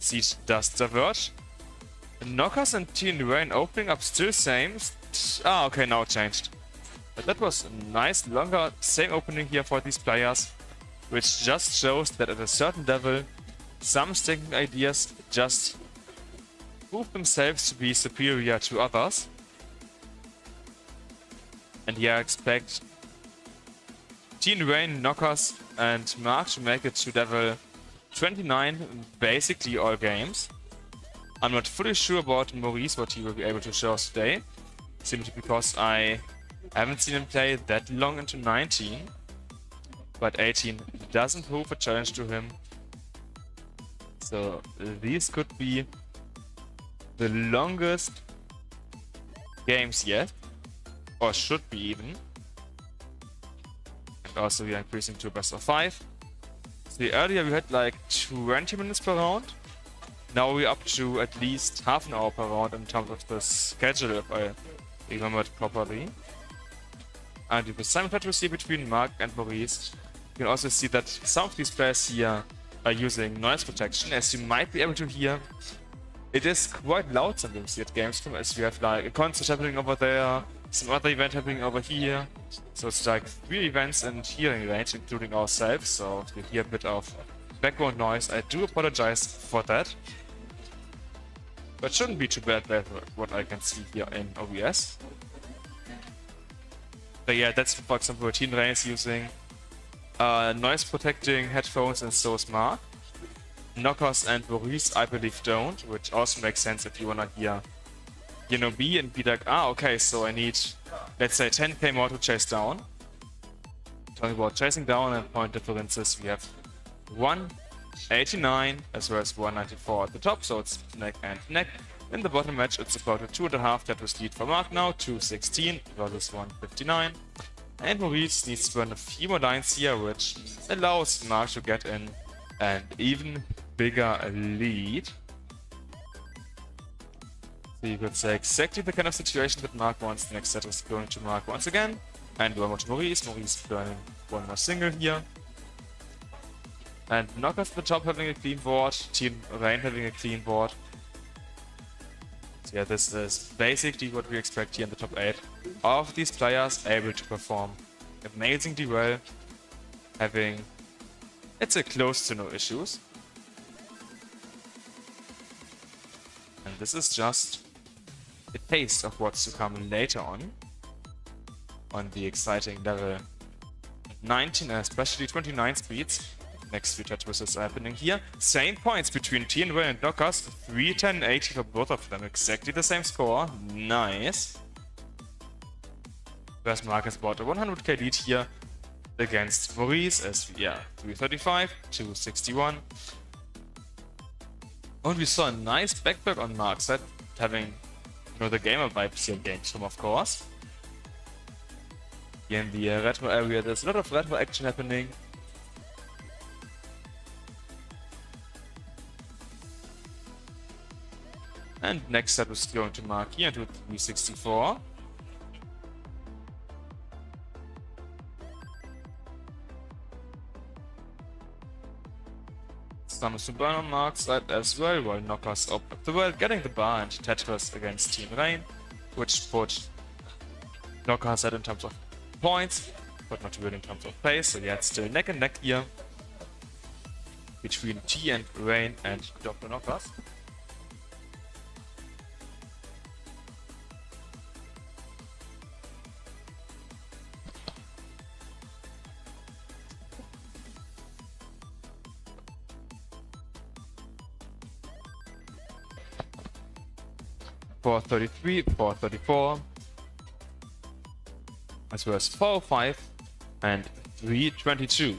siege does diverge. Knockers and Tien Rain opening up still same. Ah, okay, now it changed. But that was a nice, longer, same opening here for these players, which just shows that at a certain level, some sticking ideas just prove themselves to be superior to others. And here I expect Tien Rain, Knockers, and Mark to make it to level 29 basically all games. I'm not fully sure about Maurice, what he will be able to show us today. Simply because I haven't seen him play that long into 19. But 18 doesn't prove a challenge to him. So these could be the longest games yet. Or should be even. And also we are increasing to best of 5. So earlier we had like 20 minutes per round. Now we're up to at least half an hour per round in terms of the schedule, if I remember it properly. And you can simultaneously see between Mark and Maurice. You can also see that some of these players here are using noise protection, as you might be able to hear. It is quite loud sometimes here at Gamescom, as we have like a concert happening over there, some other event happening over here. So it's like 3 events in hearing range, including ourselves, so if you hear a bit of background noise, I do apologize for that. But shouldn't be too bad with what I can see here in OBS. But yeah, that's for example what Teen Rain is using. Noise protecting headphones, and so is Mark. Knockers and Maurice I believe don't, which also makes sense if you wanna hear B and be like, ah, okay, so I need, let's say, 10k more to chase down. Talking about chasing down and point differences, we have 189 as well as 194 at the top, so it's neck and neck. In the bottom match, it's about a 2.5 Tetris lead for Mark now, 216 versus 159. And Maurice needs to run a few more lines here, which allows Mark to get in an even bigger lead. So you could say exactly the kind of situation that Mark wants. The next set is going to Mark once again. And one more to Maurice. Maurice burning one more single here. And Knockers at the top having a clean board. Team Rain having a clean board. So yeah, this is basically what we expect here in the top 8. All of these players able to perform amazingly well. Having, let's say, close to no issues. And this is just a taste of what's to come later on the exciting level 19 and especially 29 speeds. Next few Tetris are happening here. Same points between TNW and Knockers, 310-80 for both of them, exactly the same score. Nice. Whereas Marcus bought a 100k lead here against Maurice as we are 335 to 61. And we saw a nice backback on Mark's side, having the gamer vibes here in Gamescom, of course. Here in the retro area, there's a lot of retro action happening. And next set is going to Mark here into 364. Some to burn on Mark's side as well, while Knockers open up the world, getting the bar and Tetris against Team Rain, which put Knockers ahead in terms of points, but not really in terms of pace, so yeah, it's still neck and neck here between T and Rain and Dr. Knockers. .433, 434, as well as 405 and 322.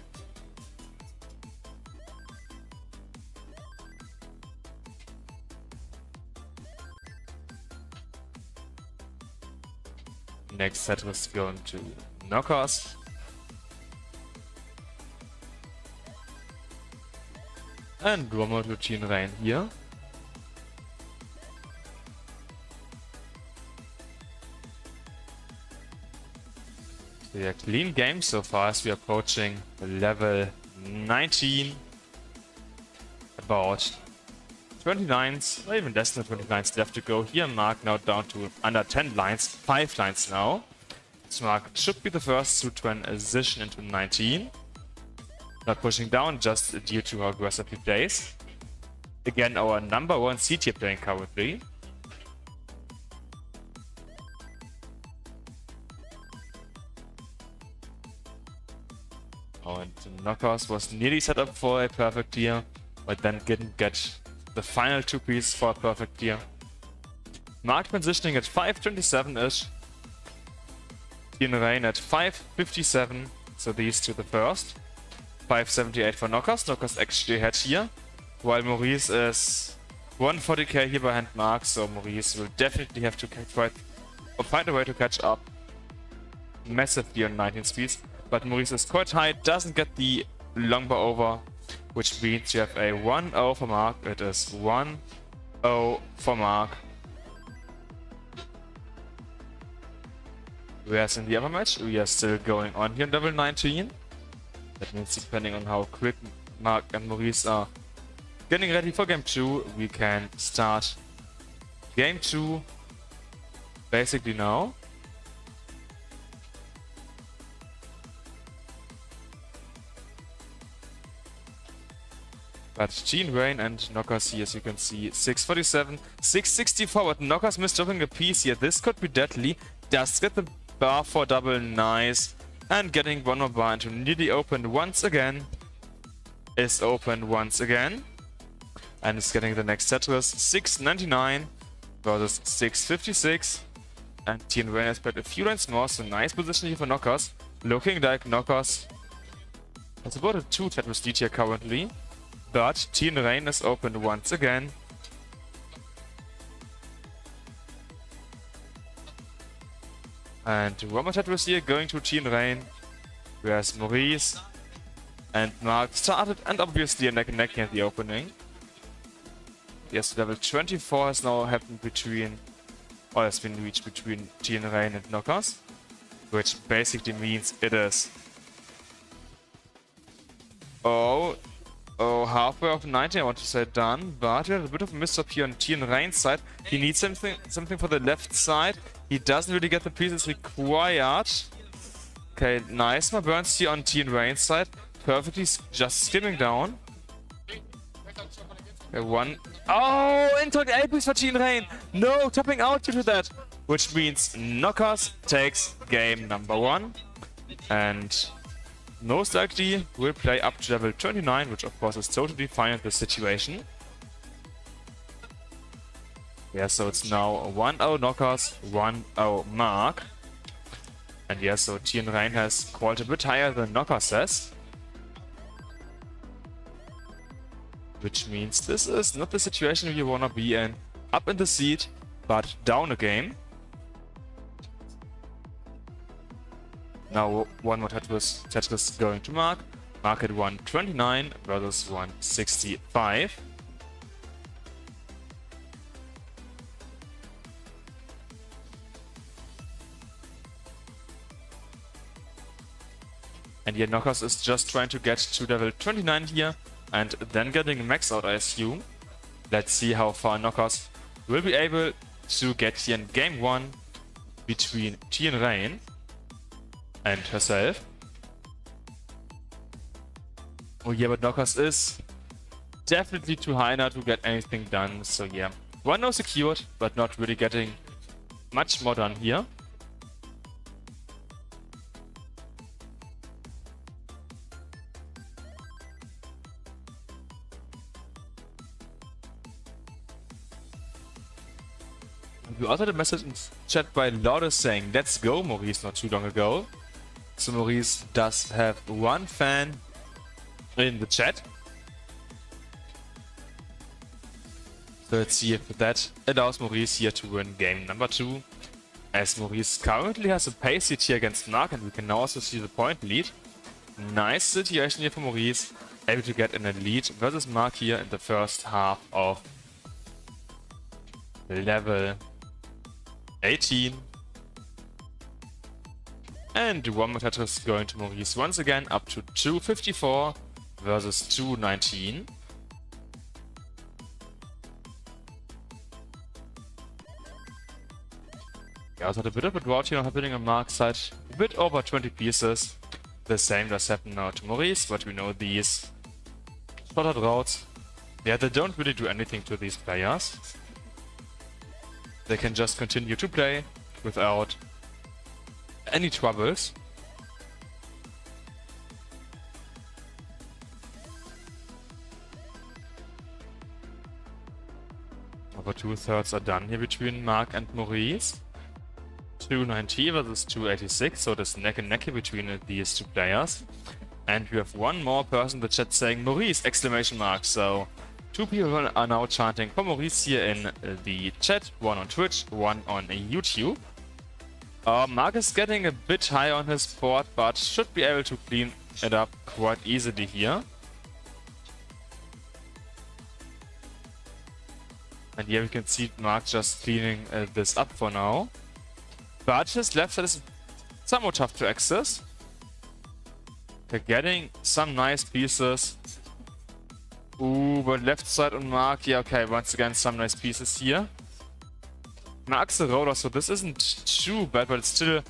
Next set was going to Knockers. And one more routine Rain here. Yeah, clean game so far as we are approaching level 19. About 29s, or even less than 29s left to go here. Mark now down to under 10 lines, 5 lines now. So Mark should be the first to transition into 19. Not pushing down just due to how aggressive he plays. Again, our number 1 C tier playing currently. And Knockers was nearly set up for a perfect tier. but then didn't get the final 2 pieces for a perfect clear. Mark transitioning at 527-ish. Team Rain at 557, so these two the first. 578 for Knockers. Knockers actually ahead here, while Maurice is 140k here behind Mark, so Maurice will definitely have to try or find a way to catch up massively on 19 speeds. But Maurice is quite high, doesn't get the longbow over, which means you have a 1-0 for Mark. It is 1-0 for Mark. Whereas in the other match, we are still going on here in level 19. That means depending on how quick Mark and Maurice are getting ready for game 2, we can start game 2 basically now. But Gene Rain and Knockers here, as you can see, 647, 664, but Knockers missed dropping a piece here. This could be deadly. Does get the bar for double, nice. And getting one more bar into nearly opened once again. Is opened once again. And is getting the next Tetris, 699 versus 656. And Gene Rain has played a few lines more, so nice position here for Knockers. Looking like Knockers has about a 2 Tetris lead here currently. But Teen Rain is opened once again. And one more Tetris here going to Teen Rain. Whereas Maurice and Mark started, and obviously a neck and neck here at the opening. Yes, level 24 has now happened between, or has been reached between Teen Rain and Knockers. Which basically means it is halfway of 90, I want to say done, but we had a bit of a mix-up here on Teen Rain's side. He needs something for the left side. He doesn't really get the pieces required. Okay, nice. My burns here on Teen Rain's side. Perfectly just skimming down. Okay, one. Oh, interact A piece for Teen Rain. No, topping out due to that. Which means Knockers takes game number 1. And most likely will play up to level 29, which of course is totally fine in this situation. Yeah, so it's now 1-0 Knockers, 1-0 Mark. And yeah, so Teen Rain has called a bit higher than Knockers says. Which means this is not the situation you wanna be in. Up in the seat, but down a game. Now one more Tetris going to Mark. Mark at 129 versus 165. And here Knockers is just trying to get to level 29 here and then getting max out, I assume. Let's see how far Knockers will be able to get here in game 1 between Teen Rain and herself. Oh yeah, but Knockers is definitely too high now to get anything done. So yeah, 1-0 secured, but not really getting much more done here. We also had a message in chat by Lourdes saying, "Let's go, Maurice," not too long ago. So Maurice does have one fan in the chat. So let's see if that allows Maurice here to win game number 2. As Maurice currently has a pace lead here against Mark, and we can now also see the point lead. Nice situation here for Maurice, able to get in a lead versus Mark here in the first half of level 18. And one more Tetris going to Maurice once again, up to 254 versus 219. We also had a bit of a drought here happening on Mark's side, a bit over 20 pieces. The same does happen now to Maurice, but we know these shorter droughts, yeah, they don't really do anything to these players. They can just continue to play without any troubles. Over 2/3 are done here between Mark and Maurice. 290 versus 286, so there's neck and neck here between these two players. And we have one more person in the chat saying Maurice! Exclamation mark. So 2 people are now chanting for Maurice here in the chat. One on Twitch, one on YouTube. Mark is getting a bit high on his board, but should be able to clean it up quite easily here. And here we can see Mark just cleaning this up for now. But his left side is somewhat tough to access. They're getting some nice pieces. Ooh, but left side on Mark, yeah, okay, once again some nice pieces here. Mark's a roller, so this isn't too bad, but it still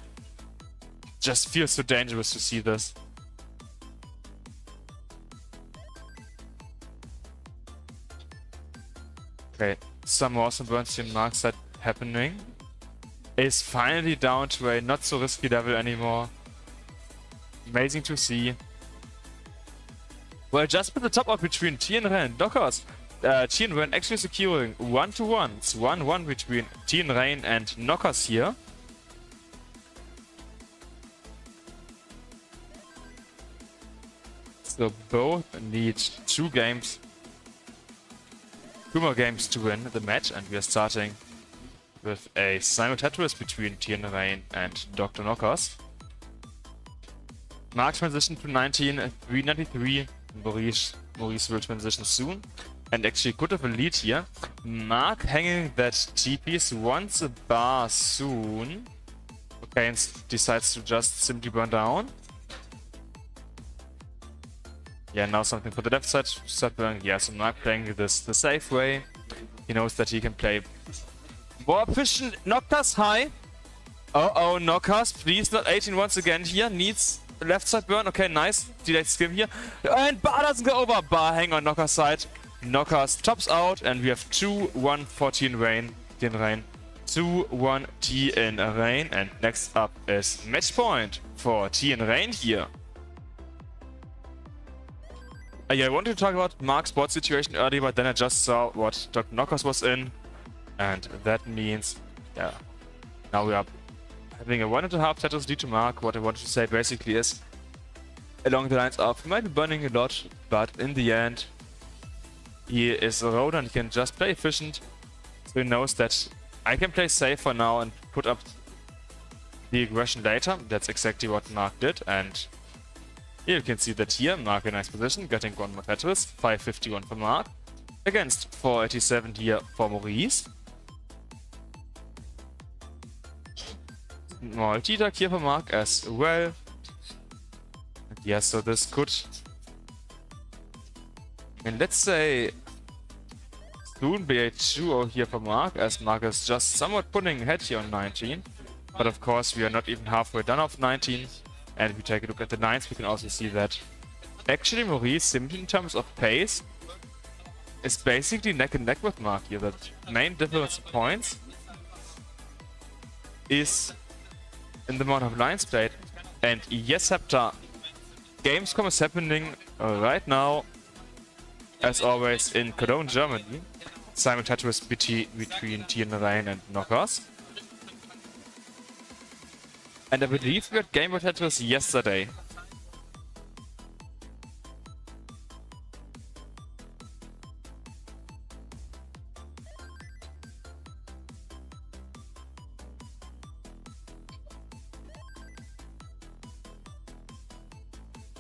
just feels so dangerous to see this. Okay, some awesome burns here on Mark's side happening. Is finally down to a not so risky level anymore. Amazing to see. Well, just with the top out between T and Ren, Knockers. T and Ren actually securing 1-1. It's 1-1 between T and Rain and Knockers here. So both need 2 more games to win the match, and we are starting with a simultaneous between T and Rain and Dr. Knockers. Mark transition to 19, 393. Maurice will transition soon. And actually could have a lead here. Mark hanging that T-piece wants a bar soon. Okay, and decides to just simply burn down. Yeah, now something for the left side. Start burning. Yeah, so Mark playing this the safe way. He knows that he can play more efficient. Knockers high. Oh, Knockers, please not 18 once again here. Needs left side burn. Okay, nice. Delayed skim here. And bar doesn't go over. Bar hang on Knockers side. Knockers tops out, and we have 2-1 for T in Rain. 2-1 T in Rain. And next up is match point for T in Rain here. Yeah, I wanted to talk about Mark's board situation earlier, but then I just saw what Dr. Knockers was in. And that means, yeah, now we are having a 1.5 Tetris lead to Mark. What I wanted to say basically is, along the lines of, he might be burning a lot, but in the end, he is a roller and he can just play efficient. So he knows that I can play safe for now and put up the aggression later. That's exactly what Mark did, and here you can see that here, Mark in a nice position, getting 1 more Tetris, 551 for Mark, against 487 here for Maurice. Small T-Duck here for Mark as well. And yeah, so this could, and let's say, soon be a 2-0 here for Mark, as Mark is just somewhat pulling ahead here on 19. But of course, we are not even halfway done off 19. And if we take a look at the 9s, we can also see that actually Maurice, simply in terms of pace, is basically neck and neck with Mark here. The main difference in points is in the amount of lines played. And yes, Hepta, Gamescom is happening right now, as always, in Cologne, Germany. Simultaneous between T and Rain and Knockers. And I believe we had Game Boy Tetris yesterday.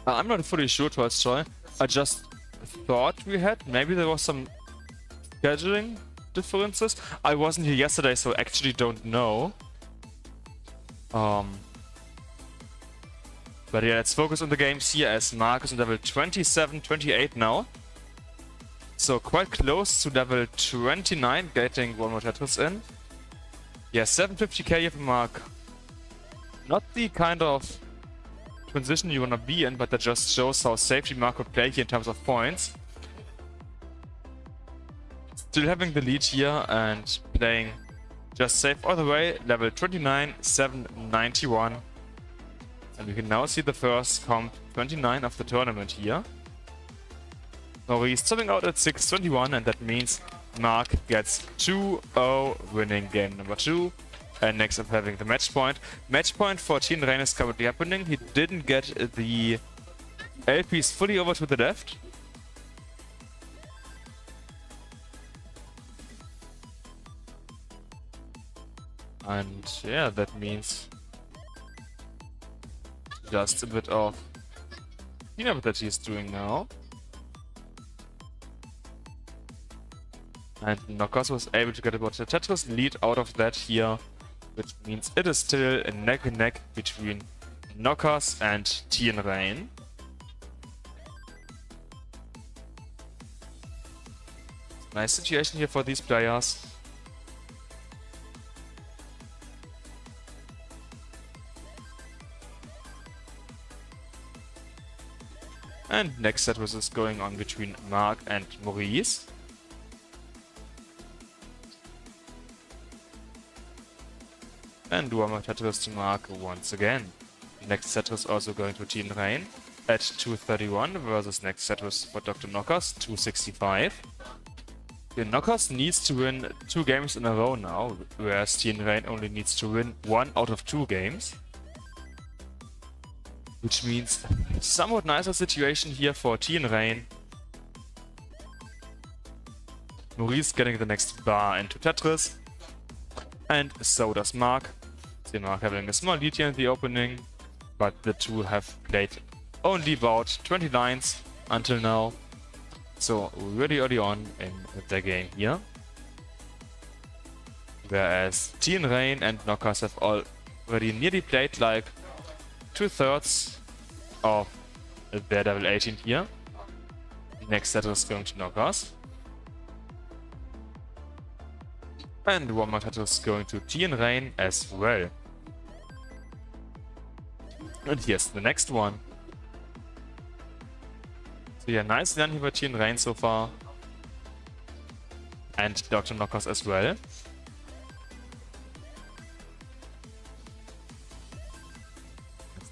I'm not fully sure, Troy. I just thought we had. Maybe there was some scheduling differences. I wasn't here yesterday, so I actually don't know. But yeah, let's focus on the games here, as Mark is on level 27, 28 now. So quite close to level 29, getting 1 more Tetris in. Yeah, 750k here for Mark. Not the kind of transition you wanna be in, but that just shows how safely Mark could play here in terms of points. Still having the lead here and playing just safe all the way, level 29, 791. And we can now see the first comp 29 of the tournament here. Maurice topping out at 621, and that means Mark gets 2-0, winning game number 2. And next up having the match point. Match point for Tien Rain is currently happening. He didn't get the LPs fully over to the left. And yeah, that means just a bit of cleanup that he's doing now. And Knockers was able to get about the Tetris lead out of that here, which means it is still a neck and neck between Knockers and Tien Rain. Nice situation here for these players. And next set was this going on between Mark and Maurice. And one more Tetris to Mark once again. Next set was also going to Tien Rain at 231 versus next set was for Dr. Knockers 265. The Knockers needs to win 2 games in a row now, whereas Tien Rain only needs to win 1 out of 2 games. Which means somewhat nicer situation here for Tien Rain. Maurice getting the next bar into Tetris. And so does Mark. See Mark having a small lead here in the opening, but the two have played only about 20 lines until now. So really early on in the game here. Whereas Tien Rain and Knockers have already nearly played like 2/3 of their level 18 here. Next set is going to Knockers. And one more Tetris going to Tien Rain as well. And here's the next one. So yeah, nice done here by Tien Rain so far. And Dr. Knockers as well.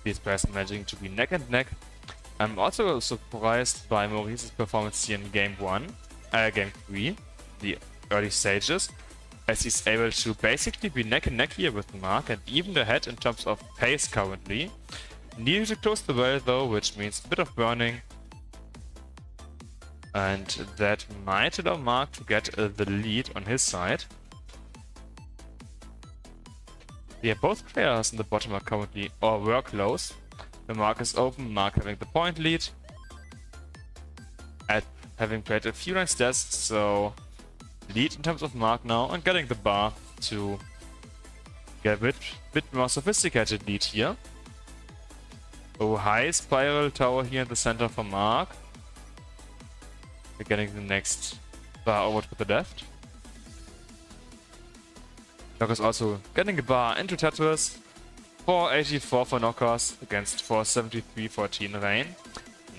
These players managing to be neck and neck. I'm also surprised by Maurice's performance here in game 3, the early stages, as he's able to basically be neck and neck here with Mark and even ahead in terms of pace currently. Needing to close the well though, which means a bit of burning. And that might allow Mark to get the lead on his side. Yeah, both players in the bottom are currently or were close. The Mark is open, Mark having the point lead. At having played a few nice tests, so lead in terms of Mark now and getting the bar to get a bit more sophisticated lead here. Oh, high spiral tower here in the center for Mark. We're getting the next bar over to the left. Knockers also getting a bar into Tetris. 484 for Knockers against 473 for Tien Rain.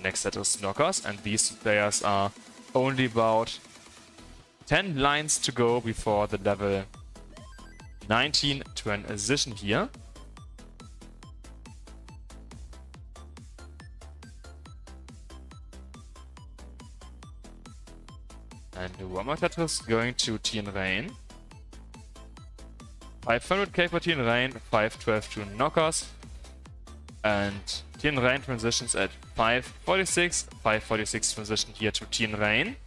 Next set is Knockers, and these players are only about 10 lines to go before the level 19 transition here. And one more Tetris going to Tien Rain. 500k for Tien Rain, 512 to Knockers. And Tien Rain transitions at 546, 546 transition here to Tien Rain.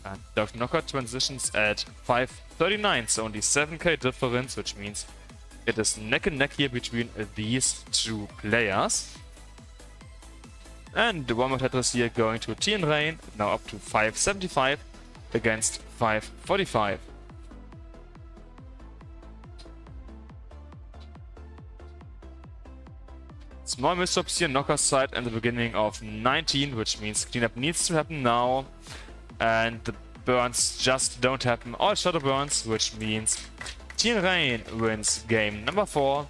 And Dr. Knocker transitions at 539, so only 7k difference, which means it is neck and neck here between these two players. And one more Tetris here going to Tien Rain, now up to 575 against 545. Small missteps here, Knocker's side in the beginning of 19, which means cleanup needs to happen now. And the burns just don't happen. All shadow burns, which means Tien Rain wins game number 4.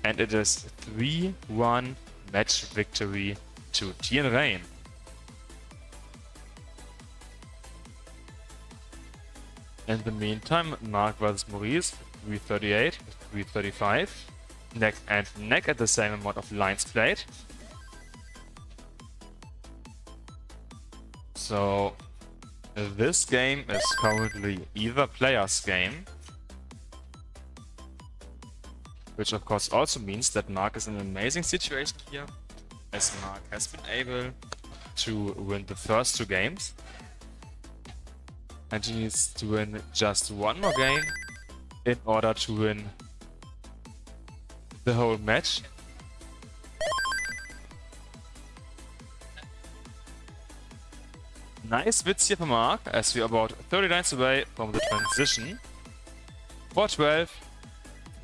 And it is 3-1 match victory to Tien Rain. In the meantime, Mark vs Maurice, 338, 335. Neck and neck at the same amount of lines played. So This game is currently either player's game, which of course also means that Mark is in an amazing situation here, as Mark has been able to win the first 2 games. And he needs to win just 1 more game in order to win the whole match. Nice wits here for Mark, as we are about 30 lines away from the transition. 4-12,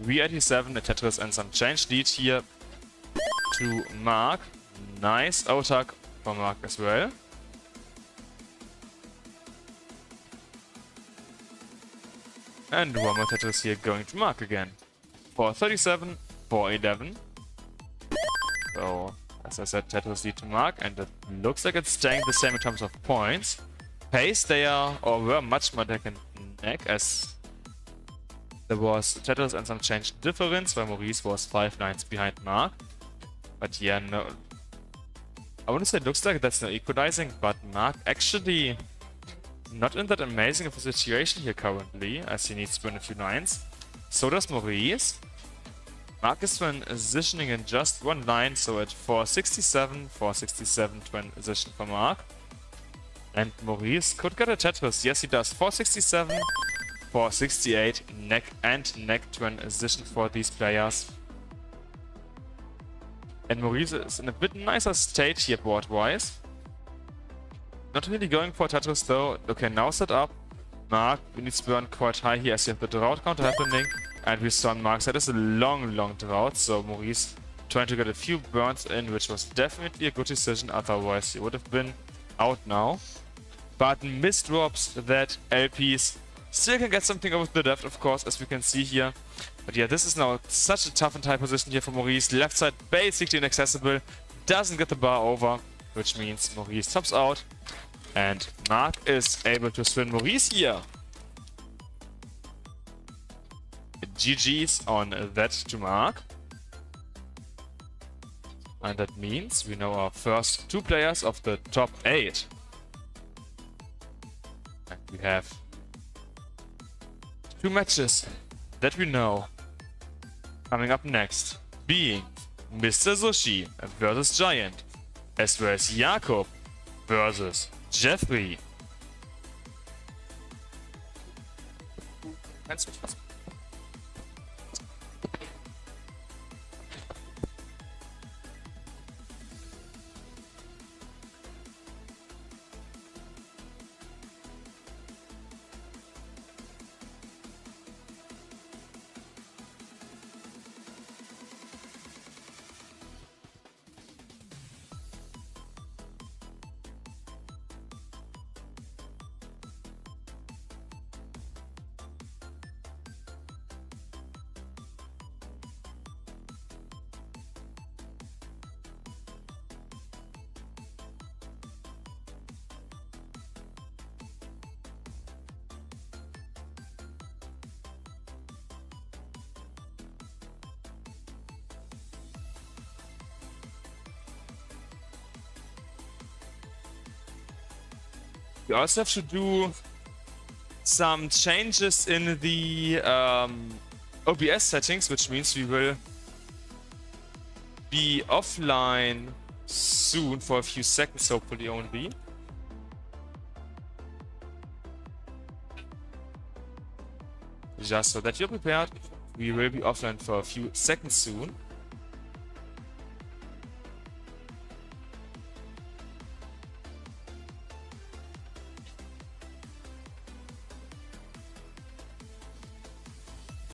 V87, a Tetris and some change lead here to Mark. Nice attack for Mark as well. And one more Tetris here going to Mark again. 4-37, 4-11. So, as I said, Tetris lead to Mark, and it looks like it's staying the same in terms of points. Pace, they are, or were much more neck and neck, as there was Tetris and some change difference, while Maurice was 5 lines behind Mark. But yeah, no. I wouldn't say it looks like that's no equalizing, but Mark actually not in that amazing of a situation here currently, as he needs to win a few lines. So does Maurice. Mark is transitioning in just 1 line, so at 467 transition for Mark. And Maurice could get a Tetris. Yes, he does. 467, 468, neck and neck transition for these players. And Maurice is in a bit nicer state here board-wise. Not really going for Tetris though. Okay, now set up. Mark needs to burn quite high here as you have the drought counter happening. And we saw on Mark's side is a long drought. So Maurice trying to get a few burns in, which was definitely a good decision. Otherwise, he would have been out now. But misdrops that LPs still can get something over the left, of course, as we can see here. But yeah, this is now such a tough and tight position here for Maurice. Left side basically inaccessible. Doesn't get the bar over, which means Maurice tops out. And Mark is able to swing Maurice here. GG's on that to Mark. And that means we know our first 2 players of the top 8. And we have 2 matches that we know coming up next, being Mr. Sushi versus Giant, as well as Jakob versus Jeffrey. We also have to do some changes in the OBS settings, which means we will be offline soon for a few seconds, hopefully only. Just so that you're prepared, we will be offline for a few seconds soon.